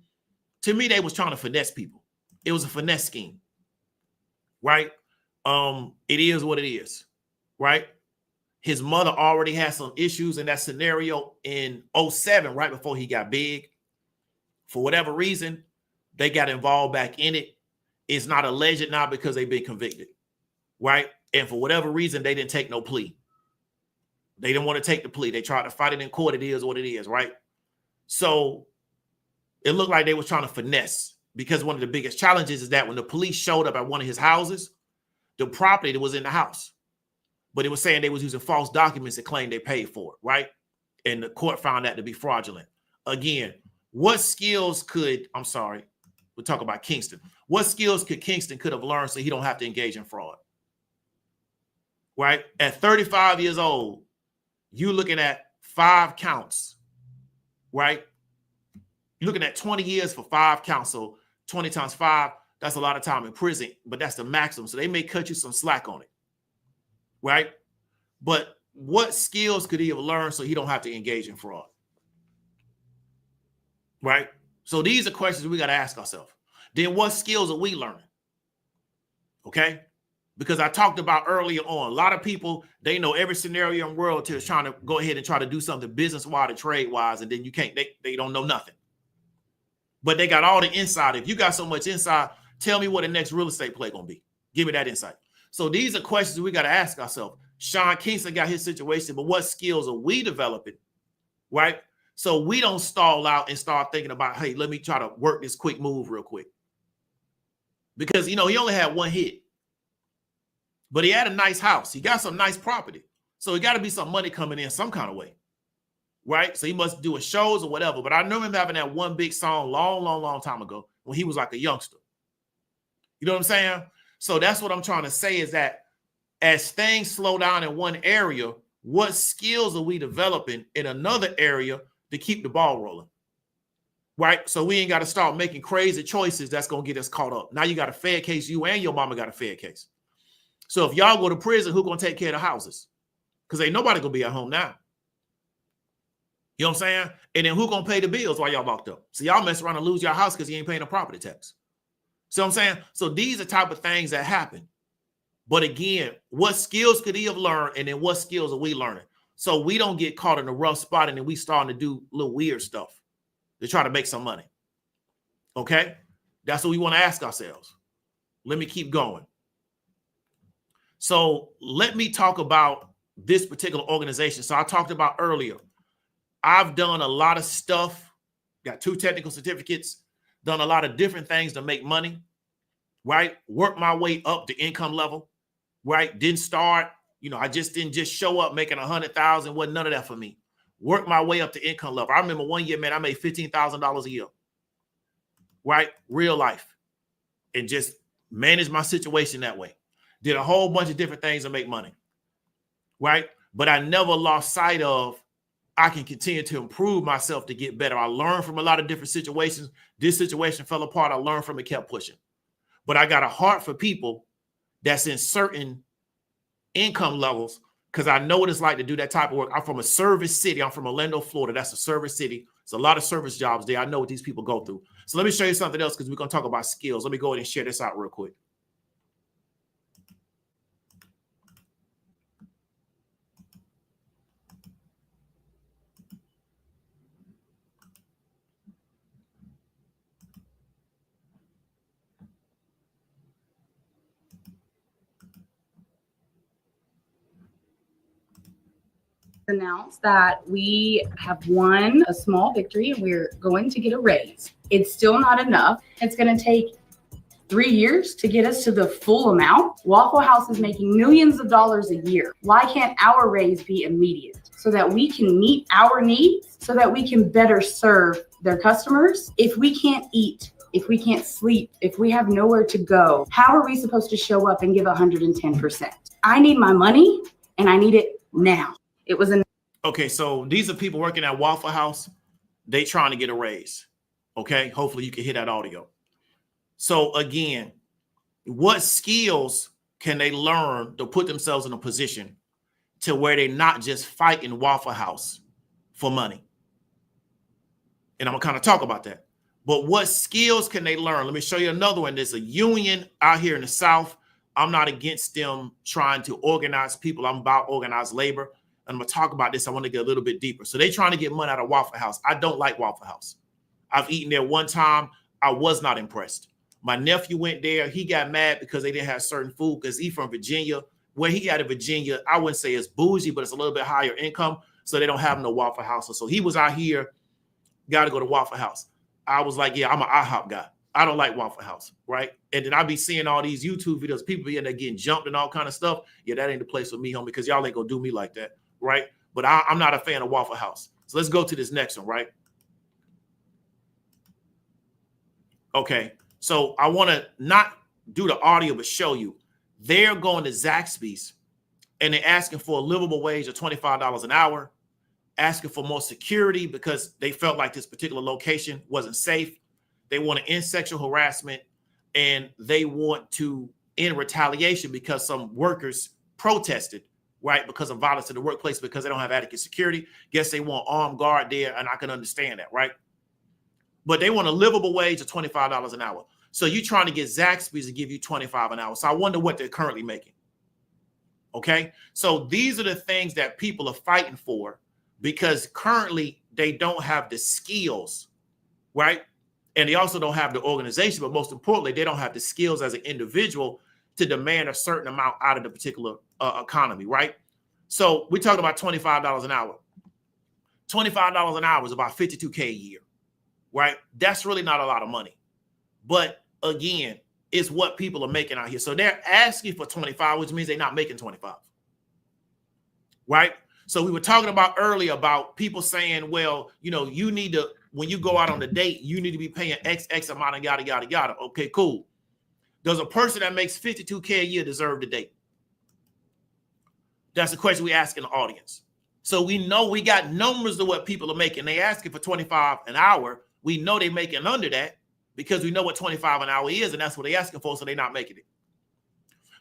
to me, they was trying to finesse people. It was a finesse scheme, right? It is what it is, right? His mother already had some issues in that scenario in 2007, right before he got big. For whatever reason, they got involved back in it. It's not alleged now because they've been convicted, right? And for whatever reason, they didn't take no plea. They didn't want to take the plea. They tried to fight it in court. It is what it is, right? So it looked like they was trying to finesse, because one of the biggest challenges is that when the police showed up at one of his houses, the property that was in the house, but it was saying they was using false documents that claimed they paid for it, right? And the court found that to be fraudulent. Again, what skills could, we'll talk about Kingston. What skills could Kingston could have learned so he don't have to engage in fraud, right? At 35 years old, you looking at 5 counts, right? You're looking at 20 years for 5 counts. So 20 times 5, that's a lot of time in prison, but that's the maximum. So they may cut you some slack on it, right? But what skills could he have learned so he don't have to engage in fraud, right? So these are questions we got to ask ourselves. Then what skills are we learning? Okay? Because I talked about earlier on, a lot of people, they know every scenario in the world is trying to go ahead and try to do something business-wise and trade-wise, and then you can't, they don't know nothing. But they got all the insight. If you got so much insight, tell me what the next real estate play gonna be. Give me that insight. So these are questions we got to ask ourselves. Sean Kingston got his situation, but what skills are we developing, right? So we don't stall out and start thinking about, hey, let me try to work this quick move real quick. Because, you know, he only had one hit. But he had a nice house. He got some nice property. So he got to be some money coming in some kind of way, right? So he must do shows or whatever. But I remember him having that one big song long time ago when he was like a youngster. You know what I'm saying? So that's what I'm trying to say is that as things slow down in one area, what skills are we developing in another area to keep the ball rolling, right? So we ain't got to start making crazy choices that's going to get us caught up. Now you got a Fed case. You and your mama got a Fed case. So if y'all go to prison, who going to take care of the houses? Because ain't nobody going to be at home now. You know what I'm saying? And then who going to pay the bills while y'all locked up? So y'all mess around and lose your house because you ain't paying the property tax. See what I'm saying? So these are type of things that happen. But again, what skills could he have learned? And then what skills are we learning? So we don't get caught in a rough spot and then we starting to do little weird stuff to try to make some money. Okay? That's what we want to ask ourselves. Let me keep going. So let me talk about this particular organization. So I talked about earlier, I've done a lot of stuff, got 2 technical certificates, done a lot of different things to make money, right? Work my way up the income level, right? Didn't start, you know, I just didn't just show up making 100,000. Wasn't none of that for me. Work my way up to income level. I remember one year, man, I made $15,000 a year, right? Real life. And just manage my situation that way. Did a whole bunch of different things to make money, right? But I never lost sight of I can continue to improve myself to get better. I learned from a lot of different situations. This situation fell apart. I learned from it, kept pushing. But I got a heart for people that's in certain income levels because I know what it's like to do that type of work. I'm from a service city. I'm from Orlando, Florida. That's a service city. It's a lot of service jobs there. I know what these people go through. So let me show you something else because we're going to talk about skills. Let me go ahead and share this out real quick. Announce that we have won a small victory and we're going to get a raise. It's still not enough. It's going to take 3 years to get us to the full amount. Waffle House is making millions of dollars a year. Why can't our raise be immediate so that we can meet our needs, so that we can better serve their customers? If we can't eat, if we can't sleep, if we have nowhere to go, how are we supposed to show up and give 110%? I need my money and I need it now. It was okay. So these are people working at Waffle House. They trying to get a raise. Okay. Hopefully you can hear that audio. So again, what skills can they learn to put themselves in a position to where they're not just fighting Waffle House for money? And I'm gonna kind of talk about that. But what skills can they learn? Let me show you another one. There's a union out here in the South. I'm not against them trying to organize people. I'm about organized labor. And I'm going to talk about this. I want to get a little bit deeper. So they're trying to get money out of Waffle House. I don't like Waffle House. I've eaten there one time. I was not impressed. My nephew went there. He got mad because they didn't have certain food because he's from Virginia. Where he out of Virginia, I wouldn't say it's bougie, but it's a little bit higher income. So they don't have no Waffle House. So he was out here, got to go to Waffle House. I was like, yeah, I'm an IHOP guy. I don't like Waffle House, right? And then I be seeing all these YouTube videos. People be in there getting jumped and all kind of stuff. Yeah, that ain't the place for me, homie, because y'all ain't going to do me like that. Right? But I'm not a fan of Waffle House. So let's go to this next one, right? Okay. So I want to not do the audio, but show you. They're going to Zaxby's and they're asking for a livable wage of $25 an hour. asking for more security because they felt like this particular location wasn't safe. They want to end sexual harassment, and they want to end retaliation because some workers protested, right, because of violence in the workplace because they don't have adequate security. Guess they want armed guard there, and I can understand that, right? But they want a livable wage of $25 an hour. So you're trying to get Zaxby's to give you $25 an hour. So I wonder what they're currently making. Okay, so these are the things that people are fighting for because currently they don't have the skills, right? And they also don't have the organization, but most importantly, they don't have the skills as an individual to demand a certain amount out of the particular economy, right? So we talked about $25 an hour. $25 an hour is about $52K a year, right? That's really not a lot of money. But again, it's what people are making out here. So they're asking for 25, which means they're not making 25, right? So we were talking about earlier about people saying, well, you know, you need to, when you go out on the date, you need to be paying X amount of yada, yada, yada. Okay, cool. Does a person that makes $52K a year deserve the date? That's the question we ask in the audience. So we know we got numbers of what people are making. They asking for 25 an hour. We know they're making under that because we know what 25 an hour is, and that's what they're asking for, so they're not making it.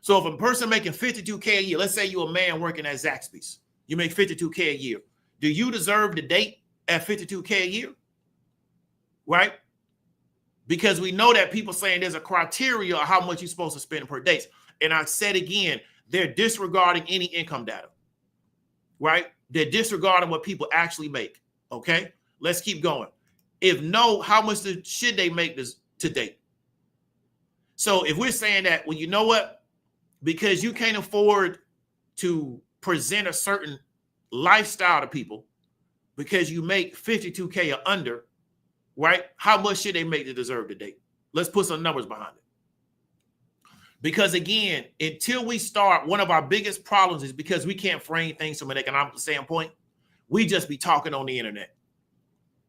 So if a person making $52K a year, let's say you're a man working at Zaxby's, you make $52K a year. Do you deserve the date at $52K a year? Right? Because we know that people saying there's a criteria of how much you're supposed to spend per day. And I said again, they're disregarding any income data, right? They're disregarding what people actually make, okay? Let's keep going. If no, how much should they make this to date? So if we're saying that, well, you know what? Because you can't afford to present a certain lifestyle to people because you make $52K or under, right? How much should they make to deserve the date? Let's put some numbers behind it. Because again, until we start, one of our biggest problems is because we can't frame things from an economic standpoint. We just be talking on the internet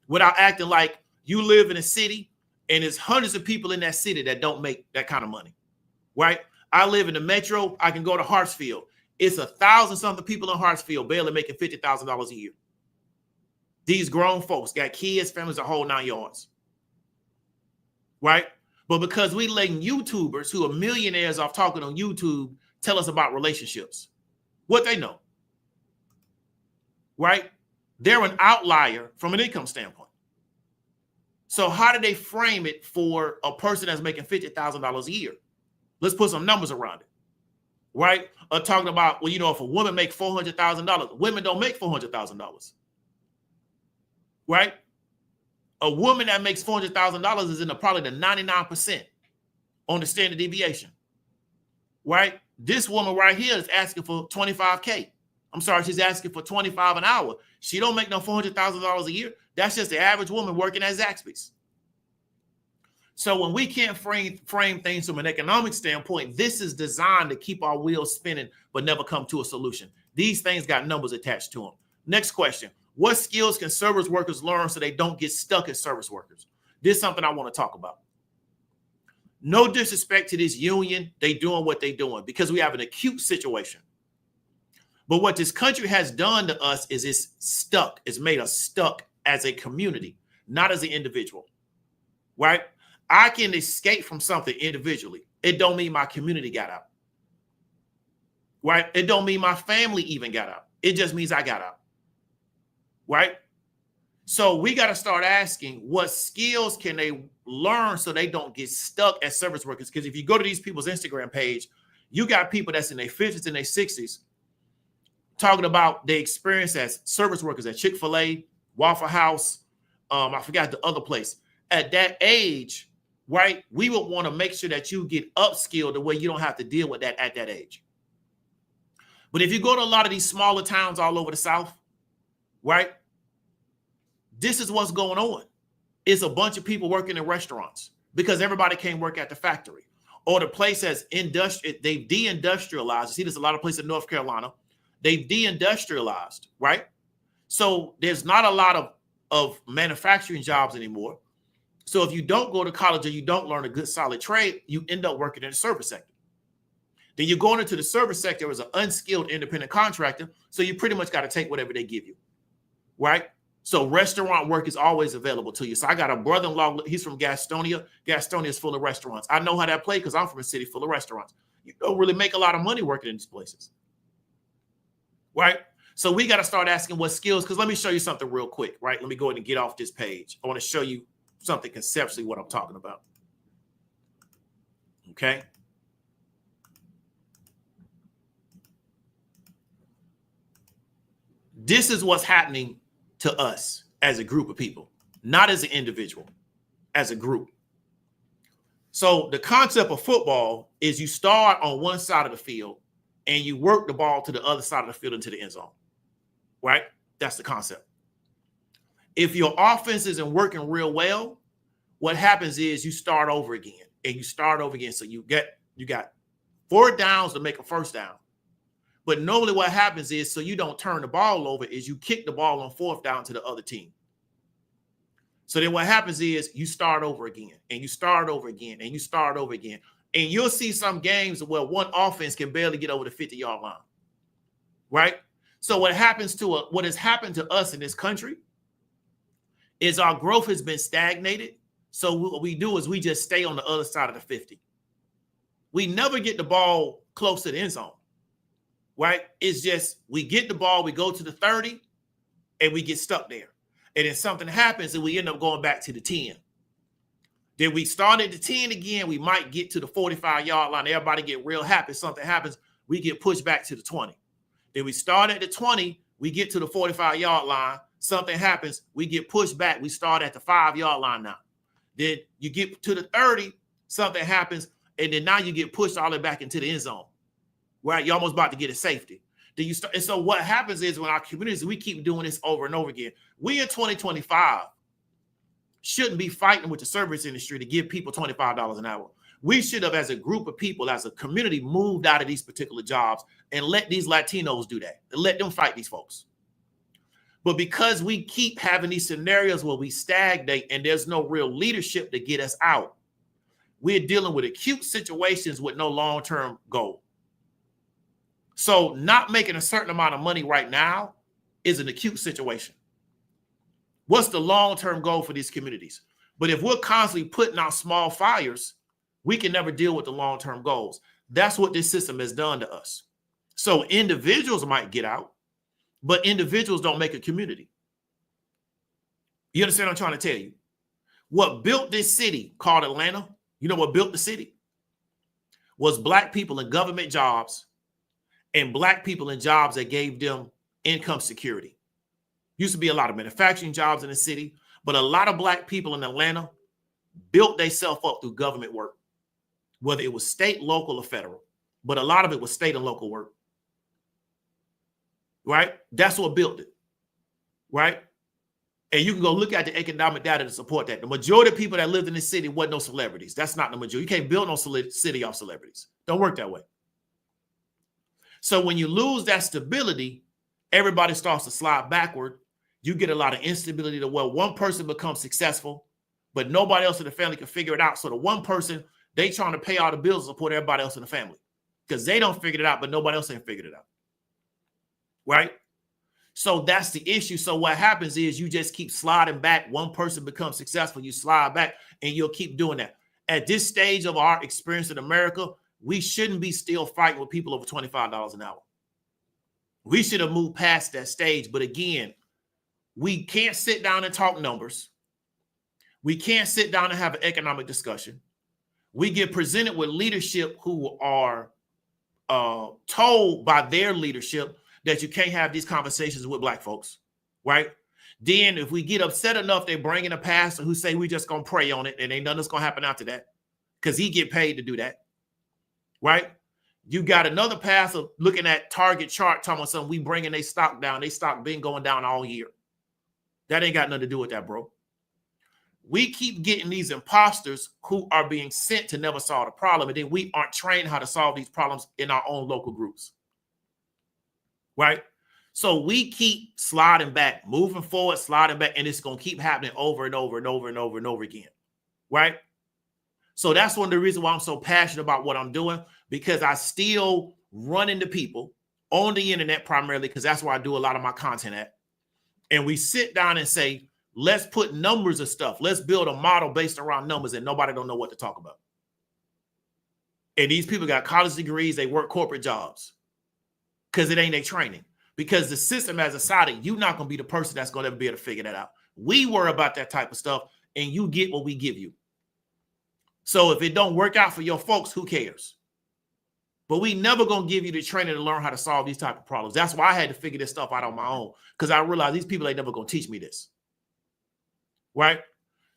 without acting like you live in a city and there's hundreds of people in that city that don't make that kind of money, right? I live in the metro. I can go to Hartsfield. It's 1,000-something people in Hartsfield barely making $50,000 a year. These grown folks got kids, families, a whole 9 yards, right? But because we letting YouTubers who are millionaires off talking on YouTube tell us about relationships, what they know, right? They're an outlier from an income standpoint. So how do they frame it for a person that's making $50,000 a year? Let's put some numbers around it, right? Talking about, well, you know, if a woman makes $400,000, women don't make $400,000, right? A woman that makes $400,000 is in probably the 99% on the standard deviation, right? This woman right here is asking for $25K. I'm sorry, she's asking for $25 an hour. She don't make no $400,000 a year. That's just the average woman working at Zaxby's. So when we can't frame things from an economic standpoint, this is designed to keep our wheels spinning but never come to a solution. These things got numbers attached to them. Next question. What skills can service workers learn so they don't get stuck as service workers? This is something I want to talk about. No disrespect to this union. They doing what they doing because we have an acute situation. But what this country has done to us is it's stuck. It's made us stuck as a community, not as an individual, right? I can escape from something individually. It don't mean my community got out, right? It don't mean my family even got out. It just means I got out, right? So we got to start asking what skills can they learn so they don't get stuck as service workers? Because if you go to these people's Instagram page, you got people that's in their 50s and their 60s talking about their experience as service workers at Chick-fil-A, Waffle House. I forgot the other place. At that age, right, we would want to make sure that you get upskilled the way you don't have to deal with that at that age. But if you go to a lot of these smaller towns all over the South, right, this is what's going on. It's a bunch of people working in restaurants because everybody can't work at the factory. Or the place has they've de-industrialized. You see, there's a lot of places in North Carolina. They've de-industrialized, right? So there's not a lot of manufacturing jobs anymore. So if you don't go to college or you don't learn a good solid trade, you end up working in the service sector. Then you're going into the service sector as an unskilled independent contractor. So you pretty much got to take whatever they give you. right? So restaurant work is always available to you. So I got a brother-in-law, he's from Gastonia. Gastonia is full of restaurants. I know how that plays because I'm from a city full of restaurants. You don't really make a lot of money working in these places, right? So we got to start asking what skills, because let me show you something real quick, right? Let me go ahead and get off this page. I want to show you something conceptually what I'm talking about. Okay. This is what's happening to us as a group of people, not as an individual, as a group. So the concept of football is you start on one side of the field and you work the ball to the other side of the field into the end zone, right? That's the concept. If your offense isn't working real well, what happens is you start over again and you start over again. So you got 4 downs to make a first down. But normally what happens is, so you don't turn the ball over, is you kick the ball on 4th down to the other team. So then what happens is you start over again and you start over again and you start over again. And you'll see some games where one offense can barely get over the 50-yard line, right? So what has happened to us in this country is our growth has been stagnated. So what we do is we just stay on the other side of the 50. We never get the ball close to the end zone, right? It's just we get the ball, we go to the 30, and we get stuck there. And then something happens and we end up going back to the 10. Then we start at the 10 again. We might get to the 45-yard line. Everybody get real happy. Something happens. We get pushed back to the 20. Then we start at the 20. We get to the 45-yard line. Something happens. We get pushed back. We start at the 5-yard line now. Then you get to the 30. Something happens. And then now you get pushed all the way back into the end zone, right? You're almost about to get a safety. Then you start. And so what happens is when our communities, we keep doing this over and over again. We in 2025 shouldn't be fighting with the service industry to give people $25 an hour. We should have, as a group of people, as a community, moved out of these particular jobs and let these Latinos do that and let them fight these folks. But because we keep having these scenarios where we stagnate and there's no real leadership to get us out, we're dealing with acute situations with no long-term goal. So not making a certain amount of money right now is an acute situation. What's the long-term goal for these communities? But if we're constantly putting out small fires, we can never deal with the long-term goals. That's what this system has done to us. So individuals might get out, but individuals don't make a community. You understand what I'm trying to tell you? What built this city called Atlanta, you know what built the city? Was Black people in government jobs and Black people in jobs that gave them income security. Used to be a lot of manufacturing jobs in the city, but a lot of Black people in Atlanta built themselves up through government work, whether it was state, local, or federal. But a lot of it was state and local work, right? That's what built it, right? And you can go look at the economic data to support that. The majority of people that lived in this city wasn't no celebrities. That's not the majority. You can't build no city off celebrities. Don't work that way. So when you lose that stability, everybody starts to slide backward. You get a lot of instability to where one person becomes successful, but nobody else in the family can figure it out. So the one person, they trying to pay all the bills and support everybody else in the family because they don't figure it out, but nobody else ain't figured it out, right? So that's the issue. So what happens is you just keep sliding back. One person becomes successful, you slide back, and you'll keep doing that. At this stage of our experience in America, we shouldn't be still fighting with people over $25 an hour. We should have moved past that stage. But again, we can't sit down and talk numbers. We can't sit down and have an economic discussion. We get presented with leadership who are told by their leadership that you can't have these conversations with Black folks, right? Then if we get upset enough, they bring in a pastor who say we just going to pray on it and ain't nothing that's going to happen after that because he get paid to do that, right? You got another pastor looking at Target chart talking about something, we bringing their stock down. They stock been going down all year. That ain't got nothing to do with that, bro. We keep getting these imposters who are being sent to never solve the problem, and then we aren't trained how to solve these problems in our own local groups, right? So we keep sliding back, moving forward, sliding back, and it's going to keep happening over and over and over and over and over again, right? So that's one of the reasons why I'm so passionate about what I'm doing, because I still run into people on the internet primarily, because that's where I do a lot of my content at. And we sit down and say, let's put numbers of stuff. Let's build a model based around numbers, and nobody don't know what to talk about. And these people got college degrees. They work corporate jobs because it ain't their training. Because the system has decided you're not going to be the person that's going to ever be able to figure that out. We worry about that type of stuff, and you get what we give you. So if it don't work out for your folks, who cares? But we never going to give you the training to learn how to solve these type of problems. That's why I had to figure this stuff out on my own, because I realized these people ain't never going to teach me this. Right?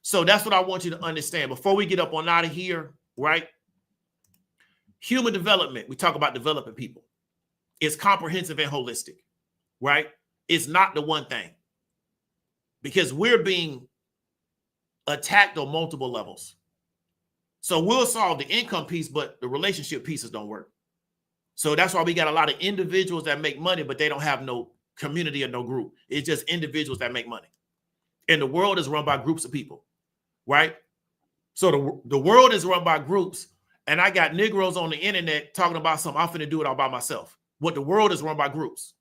So that's what I want you to understand. Before we get up on out of here, right? Human development, we talk about developing people. It's comprehensive and holistic, right? It's not the one thing, because we're being attacked on multiple levels. So we'll solve the income piece, but the relationship pieces don't work. So that's why we got a lot of individuals that make money, but they don't have no community or no group. It's just individuals that make money. And the world is run by groups of people, right? So the world is run by groups, and I got Negroes on the internet talking about something. I'm finna do it all by myself. What the world is run by groups.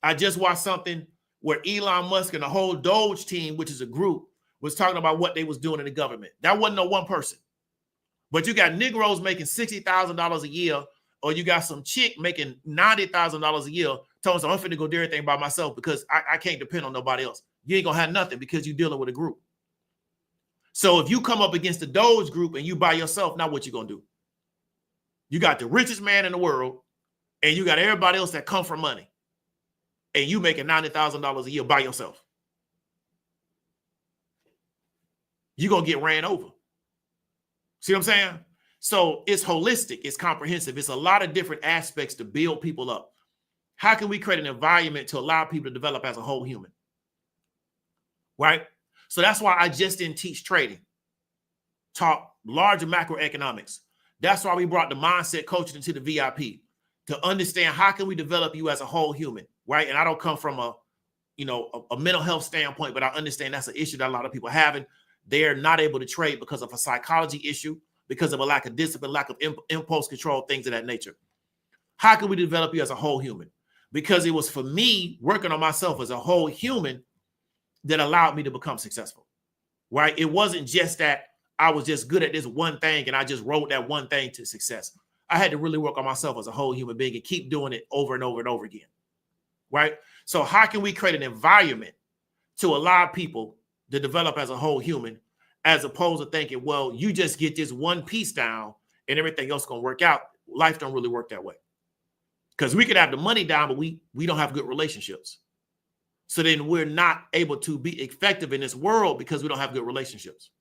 I just watched something where Elon Musk and the whole Doge team, which is a group, was talking about what they was doing in the government. That wasn't no one person. But you got Negroes making $60,000 a year, or you got some chick making $90,000 a year telling them, I'm finna go do everything by myself because I can't depend on nobody else. You ain't gonna have nothing because you're dealing with a group. So if you come up against the Doge group and you by yourself, now what you gonna do? You got the richest man in the world, and you got everybody else that come from money, and you making $90,000 a year by yourself. You're going to get ran over. See what I'm saying? So it's holistic. It's comprehensive. It's a lot of different aspects to build people up. How can we create an environment to allow people to develop as a whole human? Right? So that's why I just didn't teach trading. Taught larger macroeconomics. That's why we brought the mindset coaching into the VIP, to understand how can we develop you as a whole human, right? And I don't come from a mental health standpoint, but I understand that's an issue that a lot of people are having. They're not able to trade because of a psychology issue, because of a lack of discipline, lack of impulse control, things of that nature. How can we develop you as a whole human? Because it was for me working on myself as a whole human that allowed me to become successful, right? It wasn't just that I was just good at this one thing and I just wrote that one thing to success. I had to really work on myself as a whole human being and keep doing it over and over and over again, right? So how can we create an environment to allow people to develop as a whole human, as opposed to thinking, well, you just get this one piece down and everything else going to work out? Life don't really work that way, because we could have the money down, but we don't have good relationships. So then we're not able to be effective in this world because we don't have good relationships,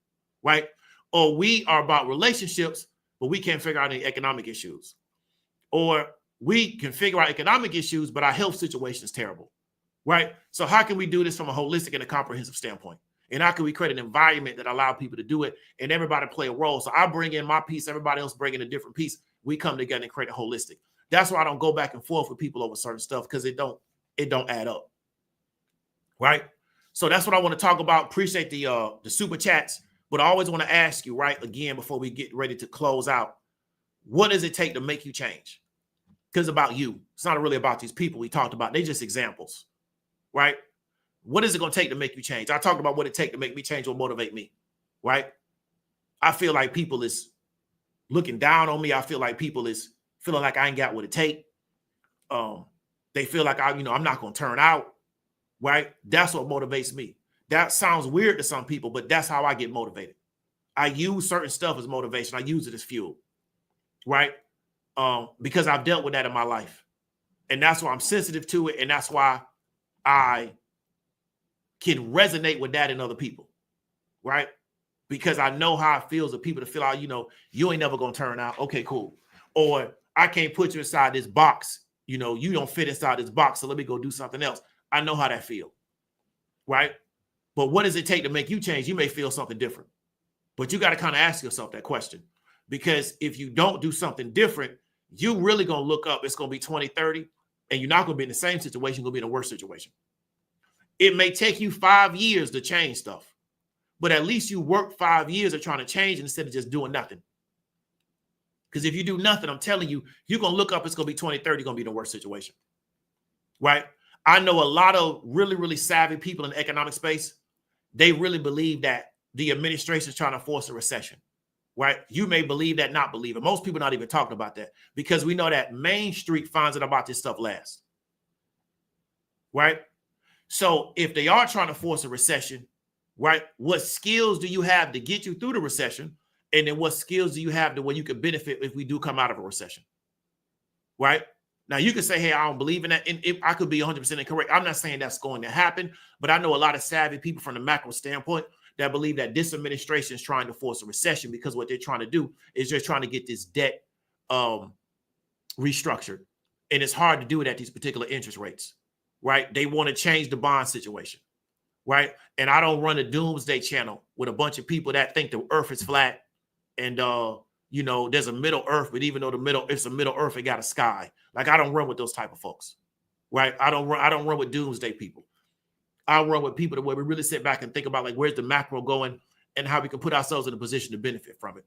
right? Or we are about relationships, but we can't figure out any economic issues. Or we can figure out economic issues, but our health situation is terrible, right? So how can we do this from a holistic and a comprehensive standpoint? And how can we create an environment that allows people to do it and everybody play a role? So I bring in my piece, everybody else bring in a different piece. We come together and create a holistic. That's why I don't go back and forth with people over certain stuff, because it don't add up, right? So that's what I want to talk about. Appreciate the super chats. But I always want to ask you, right, again, before we get ready to close out, what does it take to make you change? Because it's about you. It's not really about these people we talked about. They're just examples, right? What is it going to take to make you change? I talked about what it takes to make me change, will motivate me, right? I feel like people is looking down on me. I feel like people is feeling like I ain't got what it takes. They feel like I'm not going to turn out, right? That's what motivates me. That sounds weird to some people, but that's how I get motivated. I use certain stuff as motivation. I use it as fuel, right? Because I've dealt with that in my life. And that's why I'm sensitive to it. And that's why I can resonate with that in other people, right? Because I know how it feels of people to feel out, you ain't never going to turn out. Okay, cool. Or I can't put you inside this box. You don't fit inside this box, so let me go do something else. I know how that feels, right? But what does it take to make you change? You may feel something different, but you got to kind of ask yourself that question, because if you don't do something different, you really going to look up. It's going to be 2030, and you're not going to be in the same situation. You're going to be in a worse situation. It may take you 5 years to change stuff, but at least you work 5 years of trying to change instead of just doing nothing. Because if you do nothing, I'm telling you, you're going to look up. It's going to be 2030. You're going to be in a worse situation, right? I know a lot of really, really savvy people in the economic space. They really believe that the administration is trying to force a recession, right? You may believe that, not believe it. Most people not even talking about that because we know that Main Street finds out about this stuff last, right? So if they are trying to force a recession, right, what skills do you have to get you through the recession? And then what skills do you have to where you can benefit if we do come out of a recession, right? Now, you can say, hey, I don't believe in that. And I could be 100% incorrect. I'm not saying that's going to happen, but I know a lot of savvy people from the macro standpoint that believe that this administration is trying to force a recession because what they're trying to do is they're trying to get this debt restructured. And it's hard to do it at these particular interest rates, right? They want to change the bond situation, right? And I don't run a doomsday channel with a bunch of people that think the earth is flat and, you know, there's a middle earth, but even though it's a middle earth, it got a sky. Like, I don't run with those type of folks, right? I don't run with doomsday people. I run with people where we really sit back and think about, like, where's the macro going and how we can put ourselves in a position to benefit from it,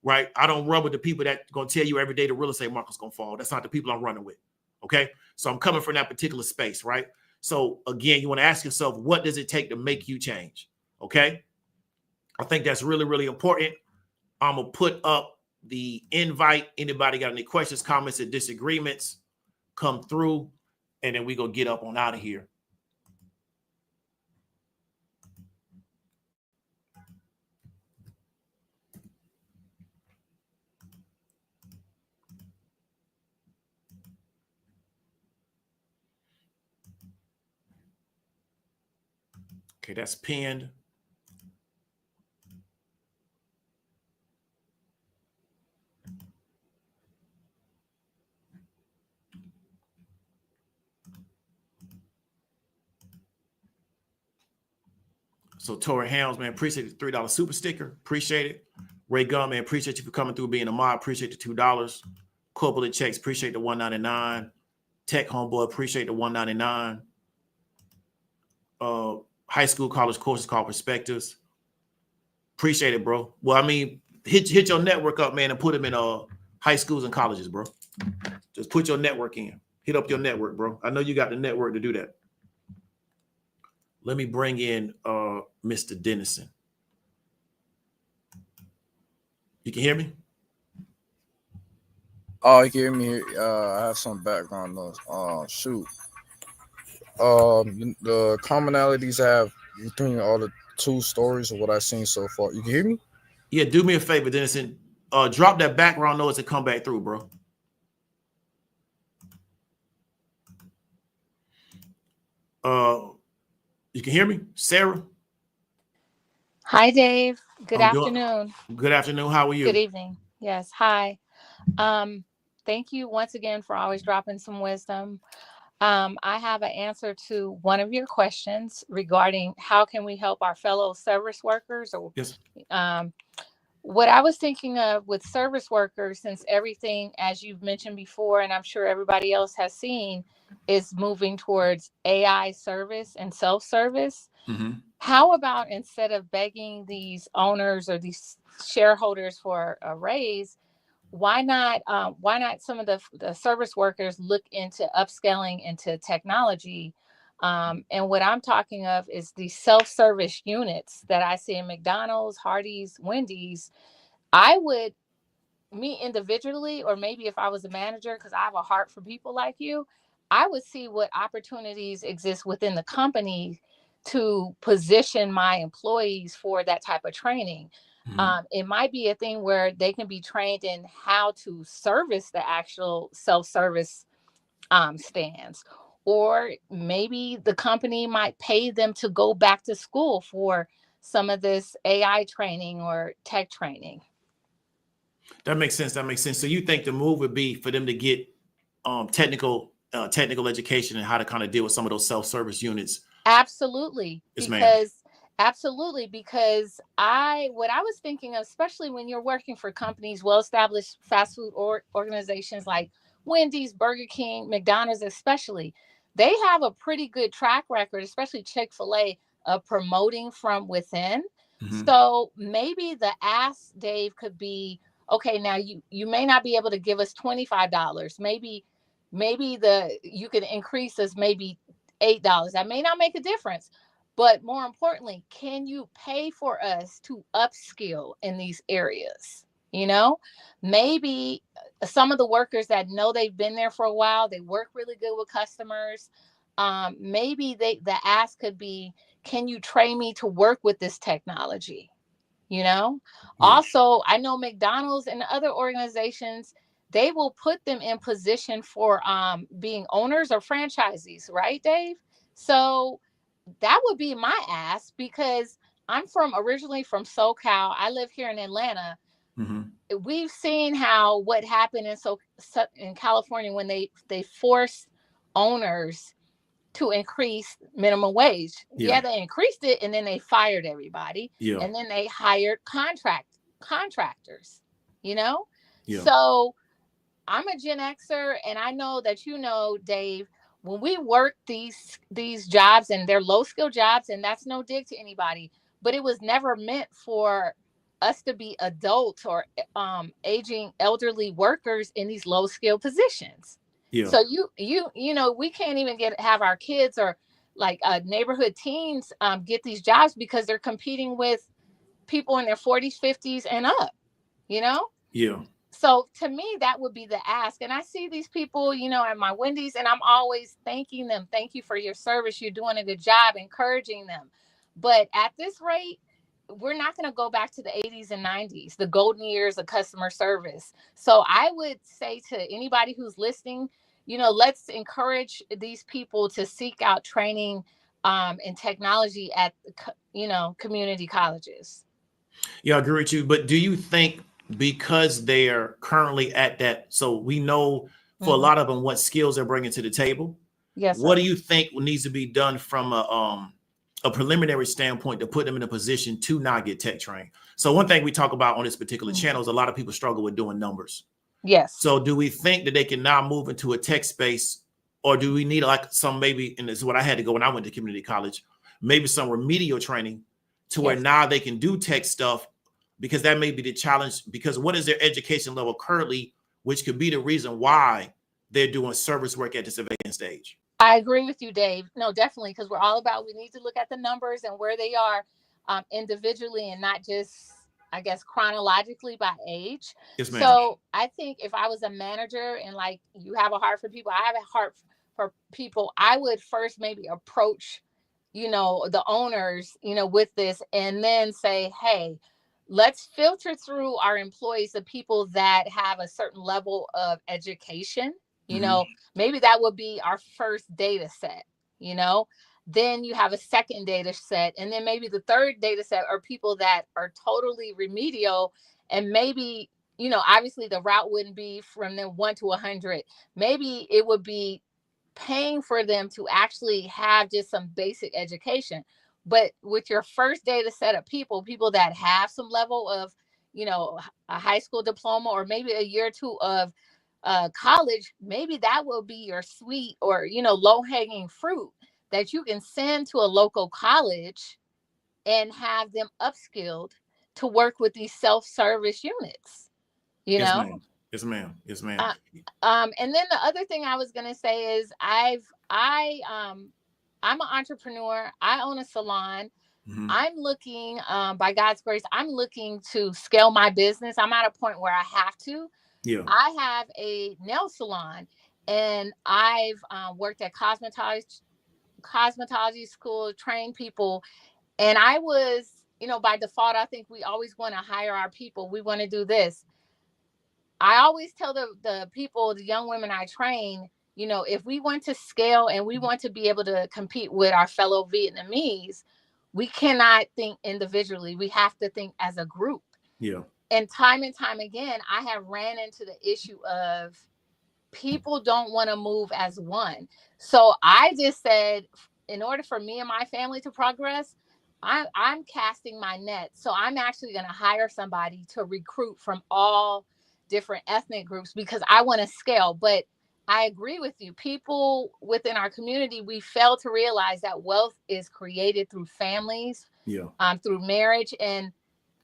right? I don't run with the people that going to tell you every day the real estate market's going to fall. That's not the people I'm running with, okay? So I'm coming from that particular space, right? So again, you want to ask yourself, what does it take to make you change, okay? I think that's really, really important. I'm going to put up the invite. Anybody got any questions, comments, or disagreements, come through, and then we go get up on out of here. Okay, that's pinned. So Tori Helms, man, appreciate the $3 super sticker. Appreciate it. Ray Gunn, man, appreciate you for coming through, being a mod. Appreciate the $2. Corporate checks, appreciate the $1.99. Tech Homeboy, appreciate the $1.99. High school, college courses called Perspectives. Appreciate it, bro. Well, I mean, hit your network up, man, and put them in high schools and colleges, bro. Just put your network in. Hit up your network, bro. I know you got the network to do that. Let me bring in Mr. Dennison. You can hear me? Oh, you can hear me. I have some background noise. Shoot. The commonalities I have between all the two stories of what I've seen so far. You can hear me? Yeah, do me a favor, Dennison. Drop that background noise and come back through, bro. You can hear me, Sarah? Hi, Dave. Good I'm afternoon. Good afternoon. How are you? Good evening. Yes. Hi. Thank you once again for always dropping some wisdom. I have an answer to one of your questions regarding how can we help our fellow service workers. Or Yes. What I was thinking of with service workers, since everything, as you've mentioned before, and I'm sure everybody else has seen, is moving towards AI service and self-service. Mm-hmm. How about instead of begging these owners or these shareholders for a raise, why not some of the service workers look into upscaling into technology? And what I'm talking of is the self-service units that I see in McDonald's, Hardee's, Wendy's. Me individually, or maybe if I was a manager, because I have a heart for people like you, I would see what opportunities exist within the company to position my employees for that type of training. Mm-hmm. It might be a thing where they can be trained in how to service the actual self-service stands, or maybe the company might pay them to go back to school for some of this AI training or tech training. That makes sense. So you think the move would be for them to get technical education and how to kind of deal with some of those self-service units? Absolutely. Yes, Absolutely. Because what I was thinking of, especially when you're working for companies, well-established fast food organizations like Wendy's, Burger King, McDonald's, especially, they have a pretty good track record, especially Chick-fil-A, of promoting from within. Mm-hmm. So maybe the ask, Dave, could be, okay, now you may not be able to give us $25. Maybe you could increase us maybe $8. That may not make a difference. But more importantly, can you pay for us to upskill in these areas? You know, maybe some of the workers that know they've been there for a while, they work really good with customers. Maybe the ask could be, can you train me to work with this technology? You know, also, I know McDonald's and other organizations, they will put them in position for being owners or franchisees, right, Dave? So that would be my ask, because I'm originally from SoCal. I live here in Atlanta. We've seen what happened in California when they forced owners to increase minimum wage. Yeah, they increased it, and then they fired everybody, and then they hired contractors. You know, so I'm a Gen Xer, and I know that, you know, Dave, when we work these jobs, and they're low skill jobs, and that's no dig to anybody, but it was never meant for us to be adults or aging elderly workers in these low skill positions. So you know, we can't even have our kids or like neighborhood teens get these jobs because they're competing with people in their 40s, 50s and up, you know? So to me, that would be the ask. And I see these people, you know, at my Wendy's, and I'm always thanking them. Thank you for your service. You're doing a good job, encouraging them. But at this rate, we're not going to go back to the 80s and 90s, the golden years of customer service. So I would say to anybody who's listening, you know, let's encourage these people to seek out training and technology at, you know, community colleges. Yeah, I agree with you. But do you think, because they are currently at that, so we know for a lot of them what skills they're bringing to the table? Yes. What do you think needs to be done from a preliminary standpoint to put them in a position to not get tech trained? So one thing we talk about on this particular channel is a lot of people struggle with doing numbers. Yes. So do we think that they can now move into a tech space, or do we need like some, maybe, and this is what I had to go when I went to community college, maybe some remedial training to where now they can do tech stuff? Because that may be the challenge, because what is their education level currently, which could be the reason why they're doing service work at the surveillance stage. I agree with you, Dave. No, definitely, because we're all about, we need to look at the numbers and where they are individually, and not just, I guess, chronologically by age. Yes, ma'am. So I think if I was a manager, and like you have a heart for people, I have a heart for people, I would first maybe approach, you know, the owners, you know, with this, and then say, hey, let's filter through our employees, the people that have a certain level of education. You know, maybe that would be our first data set, you know, then you have a second data set. And then maybe the third data set are people that are totally remedial. And maybe, you know, obviously the route wouldn't be from them 1 to 100. Maybe it would be paying for them to actually have just some basic education. But with your first data set of people that have some level of, you know, a high school diploma, or maybe a year or two of college, maybe that will be your sweet, or, you know, low-hanging fruit that you can send to a local college and have them upskilled to work with these self-service units, you know? Ma'am. Yes, ma'am. Yes, ma'am. And then the other thing I was going to say is I'm an entrepreneur. I own a salon. I'm looking, by God's grace, I'm looking to scale my business. I'm at a point where I have to. I have a nail salon, and I've worked at cosmetology school, trained people. And I was, you know, by default, I think we always want to hire our people. We want to do this. I always tell the people, the young women I train, you know, if we want to scale and we want to be able to compete with our fellow Vietnamese, we cannot think individually. We have to think as a group. And time again, I have ran into the issue of people don't want to move as one. So I just said, in order for me and my family to progress, I'm casting my net. So I'm actually going to hire somebody to recruit from all different ethnic groups, because I want to scale. But I agree with you. People within our community, we fail to realize that wealth is created through families, through marriage. And,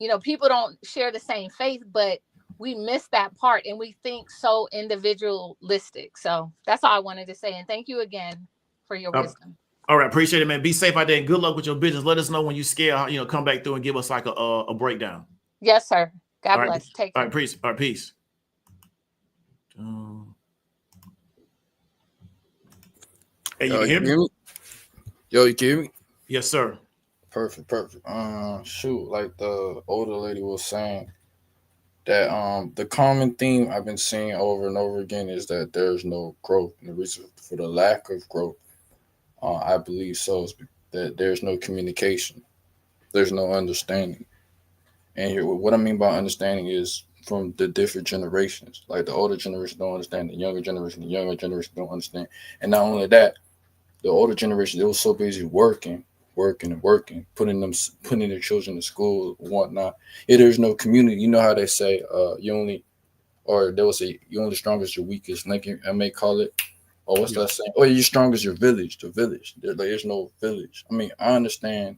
you know, people don't share the same faith, but we miss that part, and we think so individualistic. So that's all I wanted to say. And thank you again for your wisdom. All right, appreciate it, man. Be safe out there and good luck with your business. Let us know when you scale, come back through and give us like a breakdown. Yes, sir. God All right, bless. Take all care. right, peace. All right, peace. Hey, you can hear me? Yo, you can hear me? Yes, sir. Perfect. Shoot, like the older lady was saying, that the common theme I've been seeing over and over again is that there's no growth. And the reason for the lack of growth, I believe so, is that there's no communication. There's no understanding. And here, what I mean by understanding is from the different generations. Like the older generation don't understand, the younger generation don't understand. And not only that, the older generation, they were so busy working, putting their children to school and whatnot. Yeah, there's no community. You know how they say, they will say, you're only strong as your weakest link. I may call it, or what's that saying? Oh, you're strong as your village. The village. There's no village. I mean, I understand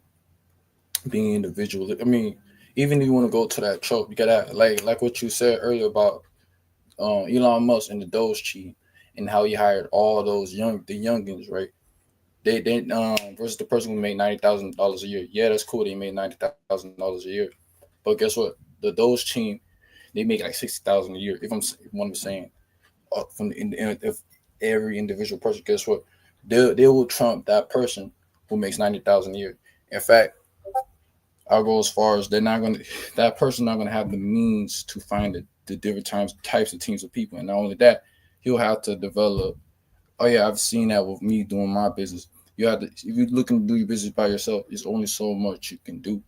being individual. I mean, even if you want to go to that trope, you gotta like what you said earlier about Elon Musk and the Doge cheat and how he hired all those youngins, right? They versus the person who made $90,000 a year. Yeah, that's cool. They made $90,000 a year, but guess what? The Doge team, they make like $60,000 a year. If I'm saying, if every individual person, guess what? They will trump that person who makes $90,000 a year. In fact, I'll go as far as that person not gonna have the means to find the different types of teams of people, and not only that, he'll have to develop. Oh yeah, I've seen that with me doing my business. You have to, if you're looking to do your business by yourself, there's only so much you can do.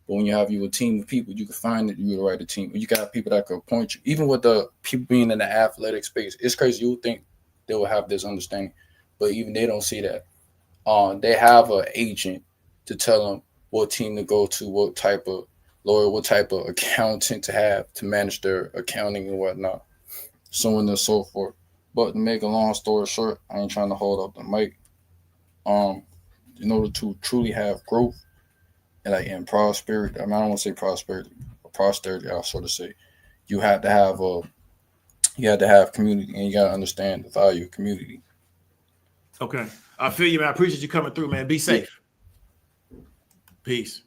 But when you have a team of people, you can find that you're the right team. You got people that can point you. Even with the people being in the athletic space, it's crazy. You would think they will have this understanding, but even they don't see that. They have an agent to tell them what team to go to, what type of lawyer, what type of accountant to have to manage their accounting and whatnot, so on and so forth. But to make a long story short, I ain't trying to hold up the mic. In order to truly have growth and prosperity, I mean, I don't want to say prosperity, but posterity, I'll sort of say, you have to have community, and you got to understand the value of community. Okay, I feel you, man. I appreciate you coming through, man. Be safe. Peace.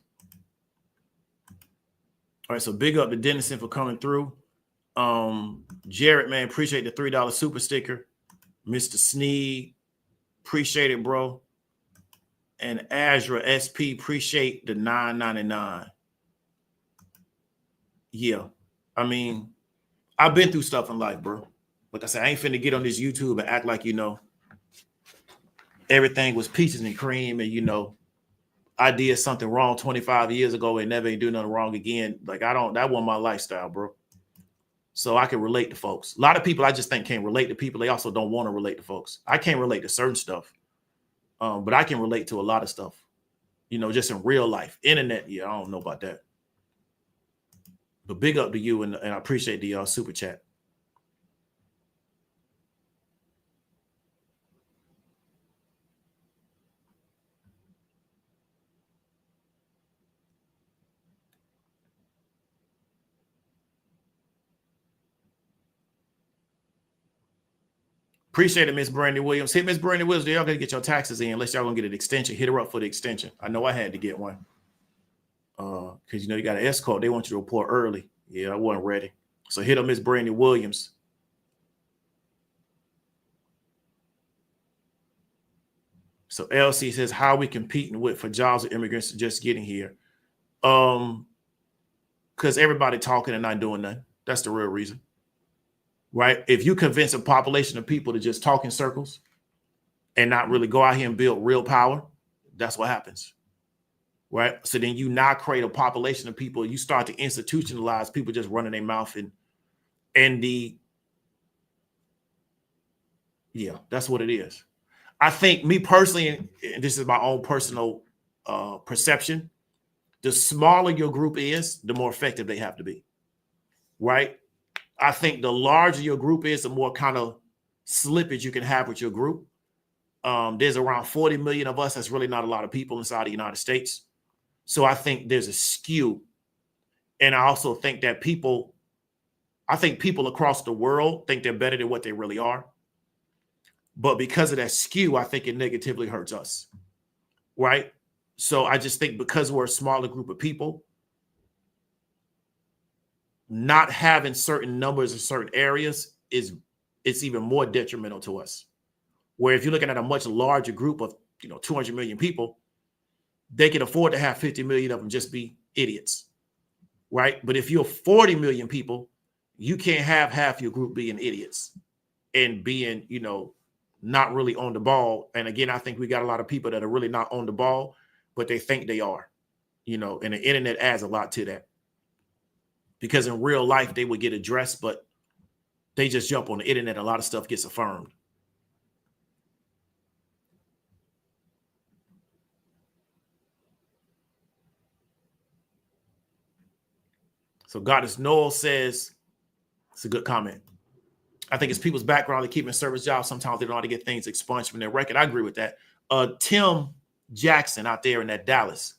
All right, so big up to Dennison for coming through. Jared, man, appreciate the $3 super sticker. Mr. Sneed, appreciate it, bro. And Azra SP, appreciate the $9.99. Yeah, I mean, I've been through stuff in life, bro. Like I said, I ain't finna get on this YouTube and act like everything was peaches and cream, and I did something wrong 25 years ago and never ain't do nothing wrong again. Like that wasn't my lifestyle, bro. So I can relate to folks. A lot of people I just think can't relate to people. They also don't want to relate to folks. I can't relate to certain stuff, but I can relate to a lot of stuff, just in real life. Internet, yeah, I don't know about that. But big up to you, and I appreciate the super chat. Appreciate it, Miss Brandy Williams. Hit Miss Brandy Williams. Y'all gotta get your taxes in unless y'all gonna get an extension. Hit her up for the extension. I know I had to get one. Because you got an S code. They want you to report early. Yeah, I wasn't ready. So hit up Miss Brandy Williams. So LC says, how are we competing for jobs with immigrants just getting here? Because everybody talking and not doing nothing. That's the real reason. Right? If you convince a population of people to just talk in circles and not really go out here and build real power, that's what happens. Right? So then you now create a population of people, you start to institutionalize people just running their mouth that's what it is. I think me personally, and this is my own personal perception, the smaller your group is, the more effective they have to be. Right? I think the larger your group is, the more kind of slippage you can have with your group. There's around 40 million of us. That's really not a lot of people inside the United States. So I think there's a skew. And I also think that people across the world think they're better than what they really are. But because of that skew, I think it negatively hurts us. right? So I just think because we're a smaller group of people, not having certain numbers in certain areas it's even more detrimental to us. Where if you're looking at a much larger group of 200 million people, they can afford to have 50 million of them just be idiots, right? But if you're 40 million people, you can't have half your group being idiots and being, not really on the ball. And again, I think we got a lot of people that are really not on the ball, but they think they are, and the internet adds a lot to that. Because in real life, they would get addressed, but they just jump on the internet. A lot of stuff gets affirmed. So Goddess Noel says, it's a good comment. I think it's people's background to keeping service jobs. Sometimes they don't know how to get things expunged from their record. I agree with that. Tim Jackson out there in that Dallas,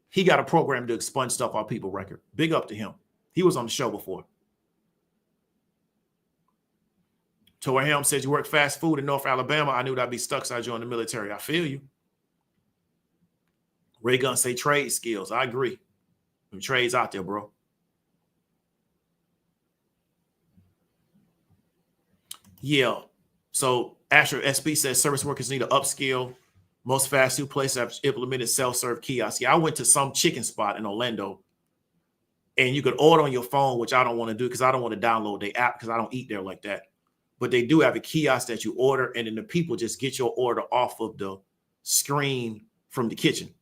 he got a program to expunge stuff off people's record. Big up to him. He was on the show before. Tor Helm says, you work fast food in North Alabama. I knew that I'd be stuck, so I joined the military. I feel you. Ray Gunn say trade skills. I agree. Them trades out there, bro. Yeah. So Asher SB says service workers need to upskill. Most fast food places have implemented self-serve kiosks. Yeah, I went to some chicken spot in Orlando, and you could order on your phone, which I don't want to do because I don't want to download the app because I don't eat there like that. But they do have a kiosk that you order, and then the people just get your order off of the screen from the kitchen.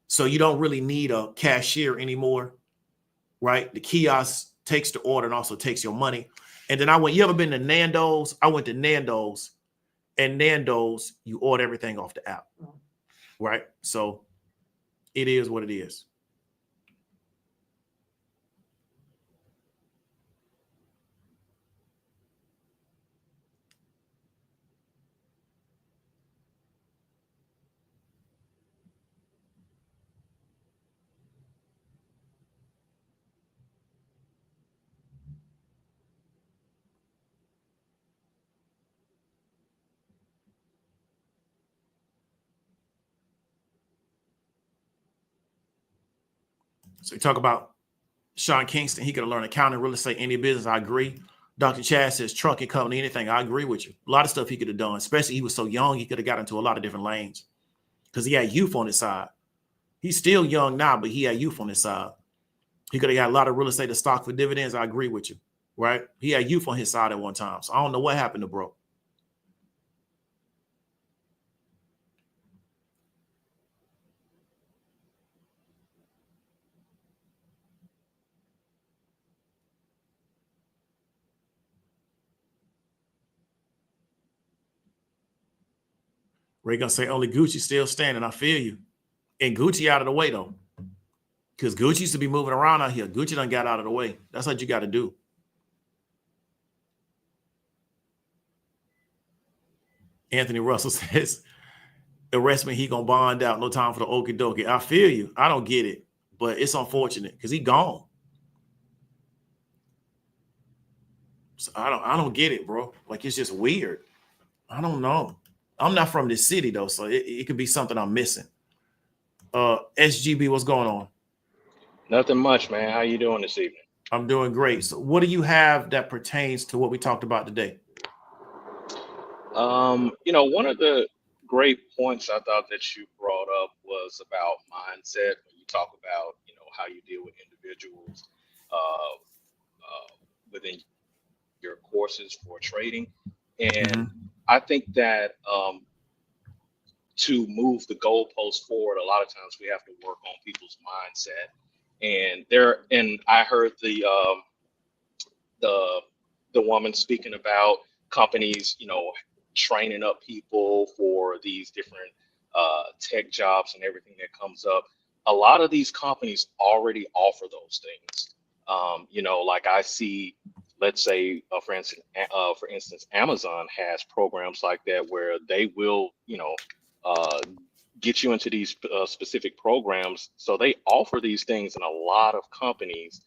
So you don't really need a cashier anymore, right? The kiosk takes the order and also takes your money. And then you ever been to Nando's? I went to Nando's, and Nando's, you order everything off the app, right? So it is what it is. So you talk about Sean Kingston. He could have learned accounting, real estate, any business. I agree. Dr. Chad says trucking company, anything. I agree with you. A lot of stuff he could have done, especially he was so young. He could have got into a lot of different lanes because he had youth on his side. He's still young now, but he had youth on his side. He could have got a lot of real estate and stock for dividends. I agree with you, right? He had youth on his side at one time. So I don't know what happened to bro. Ray gonna say only Gucci still standing. I feel you. And Gucci out of the way though. Because Gucci used to be moving around out here. Gucci done got out of the way. That's what you got to do. Anthony Russell says, arrest me, he gonna bond out. No time for the okie dokie. I feel you. I don't get it, but it's unfortunate because he gone. So I don't get it, bro. Like it's just weird. I don't know. I'm not from this city though, so it could be something I'm missing. SGB, what's going on? Nothing much, man. How you doing this evening? I'm doing great. So what do you have that pertains to what we talked about today? One of the great points I thought that you brought up was about mindset. When you talk about, how you deal with individuals within your courses for trading. And I think that to move the goalpost forward, a lot of times we have to work on people's mindset. And I heard the woman speaking about companies, training up people for these different tech jobs and everything that comes up. A lot of these companies already offer those things. Like I see, let's say, for instance, Amazon has programs like that where they will, get you into these specific programs. So they offer these things in a lot of companies.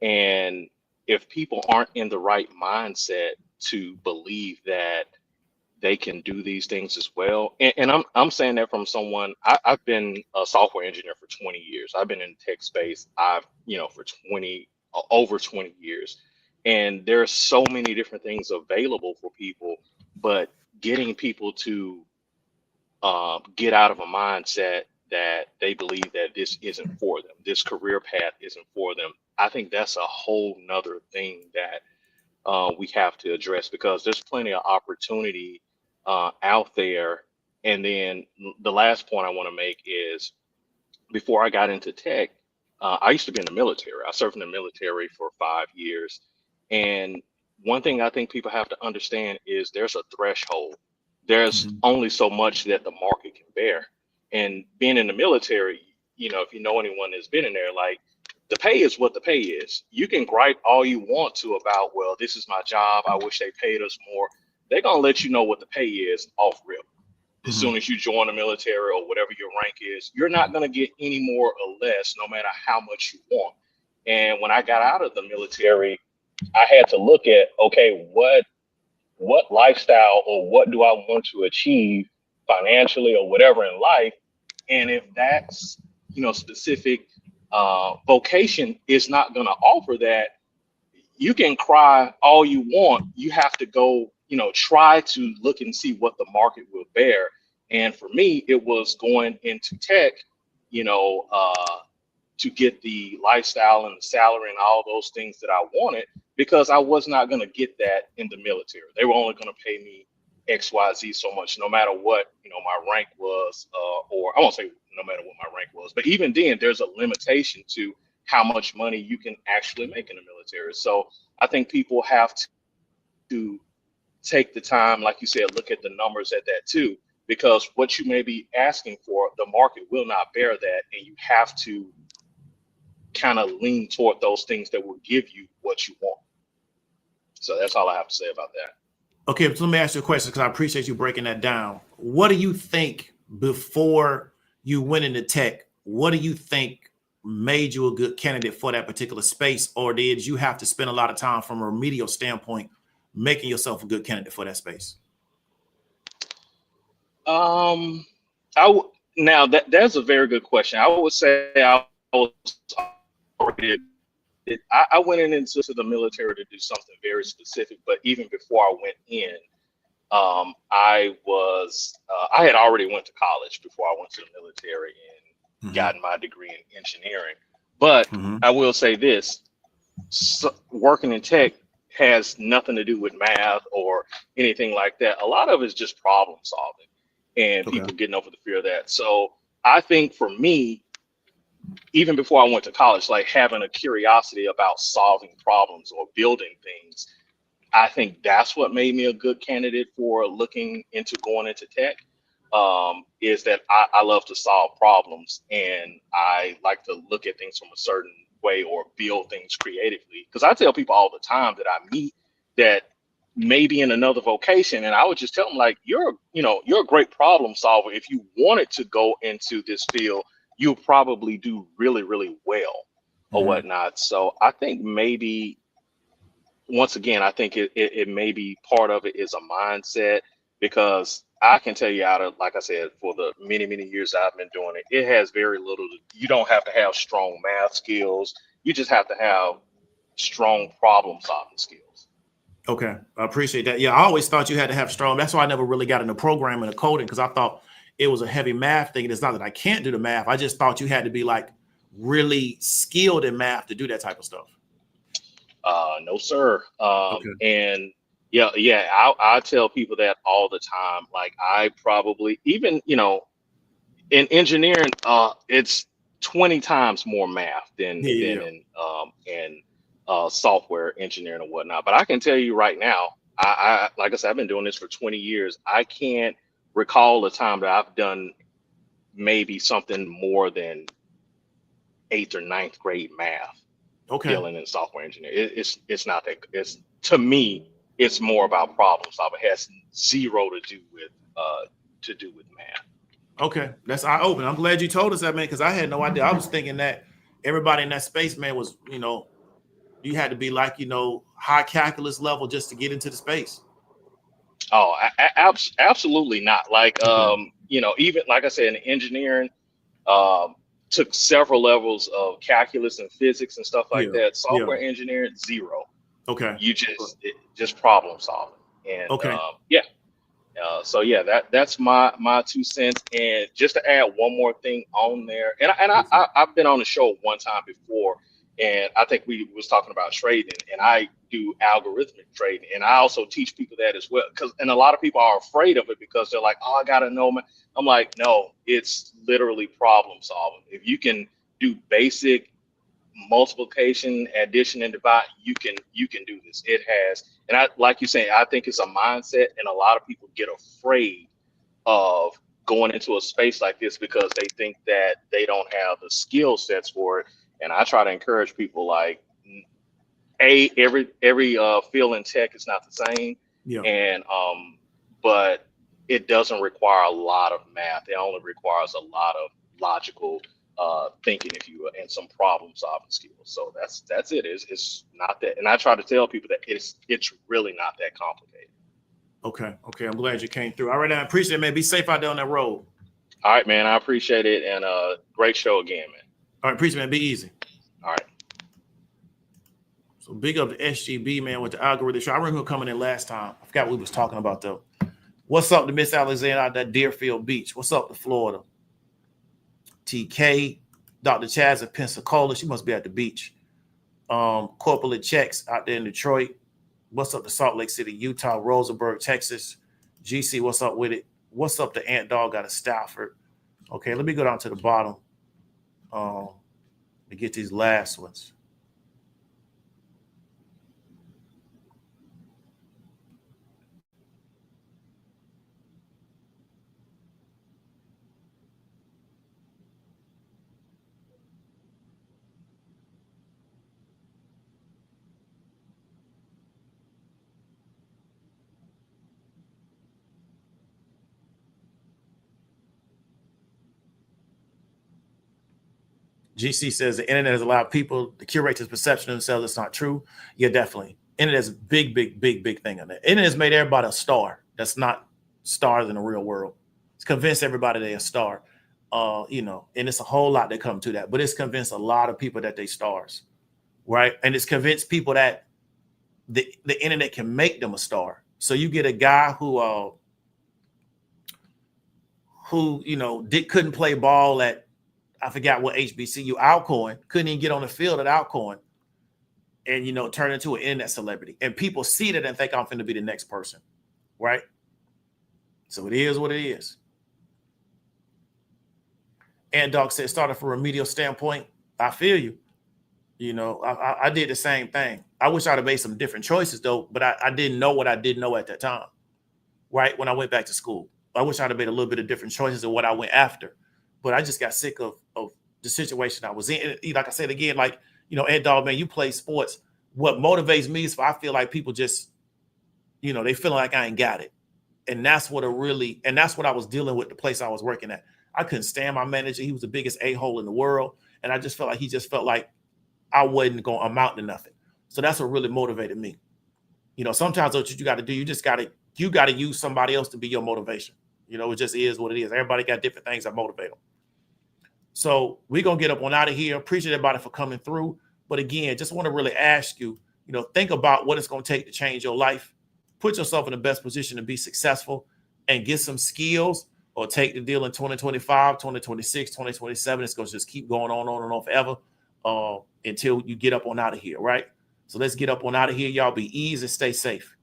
And if people aren't in the right mindset to believe that they can do these things as well. And I'm saying that from someone, I've been a software engineer for 20 years. I've been in the tech space, for over 20 years. And there's so many different things available for people, but getting people to get out of a mindset that they believe that this isn't for them, this career path isn't for them. I think that's a whole nother thing that we have to address, because there's plenty of opportunity out there. And then the last point I want to make is, before I got into tech, I used to be in the military. I served in the military for 5 years. And one thing I think people have to understand is there's a threshold. There's only so much that the market can bear. And being in the military, if you know anyone that's been in there, like, the pay is what the pay is. You can gripe all you want to about, well, this is my job, I wish they paid us more. They're going to let you know what the pay is off rip. As soon as you join the military or whatever your rank is, you're not going to get any more or less, no matter how much you want. And when I got out of the military, I had to look at, okay, what lifestyle or what do I want to achieve financially or whatever in life? And if that's, specific vocation is not going to offer that, you can cry all you want. You have to go, try to look and see what the market will bear. And for me, it was going into tech, to get the lifestyle and the salary and all those things that I wanted, because I was not going to get that in the military. They were only going to pay me XYZ so much, no matter what, my rank was, or I won't say no matter what my rank was, but even then there's a limitation to how much money you can actually make in the military. So I think people have to take the time, like you said, look at the numbers at that too, because what you may be asking for, the market will not bear that. And you have to kind of lean toward those things that will give you what you want. So that's all I have to say about that. Okay, so let me ask you a question, because I appreciate you breaking that down. What do you think, before you went into tech, what do you think made you a good candidate for that particular space? Or did you have to spend a lot of time from a remedial standpoint making yourself a good candidate for that space? Now that's a very good question. I would say I was already, I went into the military to do something very specific, but even before I went in, I had already went to college before I went to the military and gotten my degree in engineering. But I will say this, working in tech has nothing to do with math or anything like that. A lot of it is just problem solving and people getting over the fear of that. So I think for me, even before I went to college, like having a curiosity about solving problems or building things, I think that's what made me a good candidate for looking into going into tech, is that I love to solve problems, and I like to look at things from a certain way or build things creatively. Because I tell people all the time that I meet that maybe in another vocation, and I would just tell them, like, you're a great problem solver. If you wanted to go into this field, you'll probably do really, really well or whatnot. So I think maybe, once again, I think it may be part of it is a mindset, because I can tell you out of, like I said, for the many, many years I've been doing it, it has very little, you don't have to have strong math skills. You just have to have strong problem solving skills. Okay, I appreciate that. Yeah, I always thought you had to have strong. That's why I never really got into programming or coding, because I thought it was a heavy math thing. It's not that I can't do the math. I just thought you had to be like really skilled in math to do that type of stuff. No, sir. And I tell people that all the time. Like, I probably, even, in engineering, it's 20 times more math than in software engineering and whatnot. But I can tell you right now, I like I said, I've been doing this for 20 years. I can't recall a time that I've done maybe something more than 8th or 9th grade math. Dealing in software engineering. It's not that. It's, to me, it's more about problem solving. It has zero to do with math. Okay, that's eye-opening. I'm glad you told us that, man, because I had no idea. I was thinking that everybody in that space, man, was, you had to be like, high calculus level just to get into the space. Oh, absolutely not. Like, you know, even like I said, in engineering, um, took several levels of calculus and physics and stuff like Yeah. that. Yeah. Software engineering, zero. Okay. You just problem solving. And Okay. yeah. So yeah, that's my 2 cents. And just to add one more thing on there, and I've been on the show one time before, and I think we was talking about trading, and I do algorithmic trading, and I also teach people that as well. And a lot of people are afraid of it because they're like, oh, I gotta know. I'm like, no, it's literally problem solving. If you can do basic multiplication, addition, and divide, you can do this. It has, and I like you saying, I think it's a mindset, and a lot of people get afraid of going into a space like this because they think that they don't have the skill sets for it. And I try to encourage people like, every field in tech is not the same, Yeah. and but it doesn't require a lot of math. It only requires a lot of logical thinking, if you will, and some problem solving skills. So that's it. It's not that, and I try to tell people that it's really not that complicated. Okay. Okay. I'm glad you came through. All right. I appreciate it, man. Be safe out there on that road. All right, man. I appreciate it, and great show again, man. All right. Appreciate it, man. Be easy. All right. So big up to SGB, man, with the algorithm show. I remember him coming in last time. I forgot what we was talking about though. What's up to Miss Alexander out at Deerfield Beach? What's up to Florida? TK, Dr. Chaz in Pensacola. She must be at the beach. Corporate Checks out there in Detroit. What's up to Salt Lake City, Utah, Rosenberg, Texas. GC, what's up with it? What's up to Ant Dog out of Stafford? Okay, let me go down to the bottom to get these last ones. GC says the internet has allowed people to curate this perception of themselves. It's not true. Yeah, definitely. Internet is a big thing on that. Internet has made everybody a star. That's not stars in the real world. It's convinced everybody they're a star. You know, and it's a whole lot that come to that. But it's convinced a lot of people that they stars, right? And it's convinced people that the internet can make them a star. So you get a guy who you know couldn't play ball at, I forgot what HBCU, Alcorn, couldn't even get on the field at Alcorn, and you know, turn into an internet celebrity. And people see that and think I'm finna be the next person, right? So it is what it is. And Doc said, started from a remedial standpoint. I feel you. You know, I did the same thing. I wish I'd have made some different choices though, but I didn't know what I didn't know at that time, right? When I went back to school, I wish I'd have made a little bit of different choices than what I went after. But I just got sick of the situation I was in. And like I said again, like, you know, Ed Dog, man, you play sports. What motivates me is I feel like people just, you know, they feeling like I ain't got it. And that's what that's what I was dealing with the place I was working at. I couldn't stand my manager. He was the biggest a-hole in the world. And I just felt like he just felt like I wasn't going to amount to nothing. So that's what really motivated me. You know, sometimes what you got to do, you got to use somebody else to be your motivation. You know, it just is what it is. Everybody got different things that motivate them. So we're going to get up on out of here. Appreciate everybody for coming through. But again, just want to really ask you, you know, think about what it's going to take to change your life. Put yourself in the best position to be successful and get some skills, or take the deal in 2025, 2026, 2027. It's going to just keep going on and on forever until you get up on out of here, right? So let's get up on out of here. Y'all be easy. Stay safe.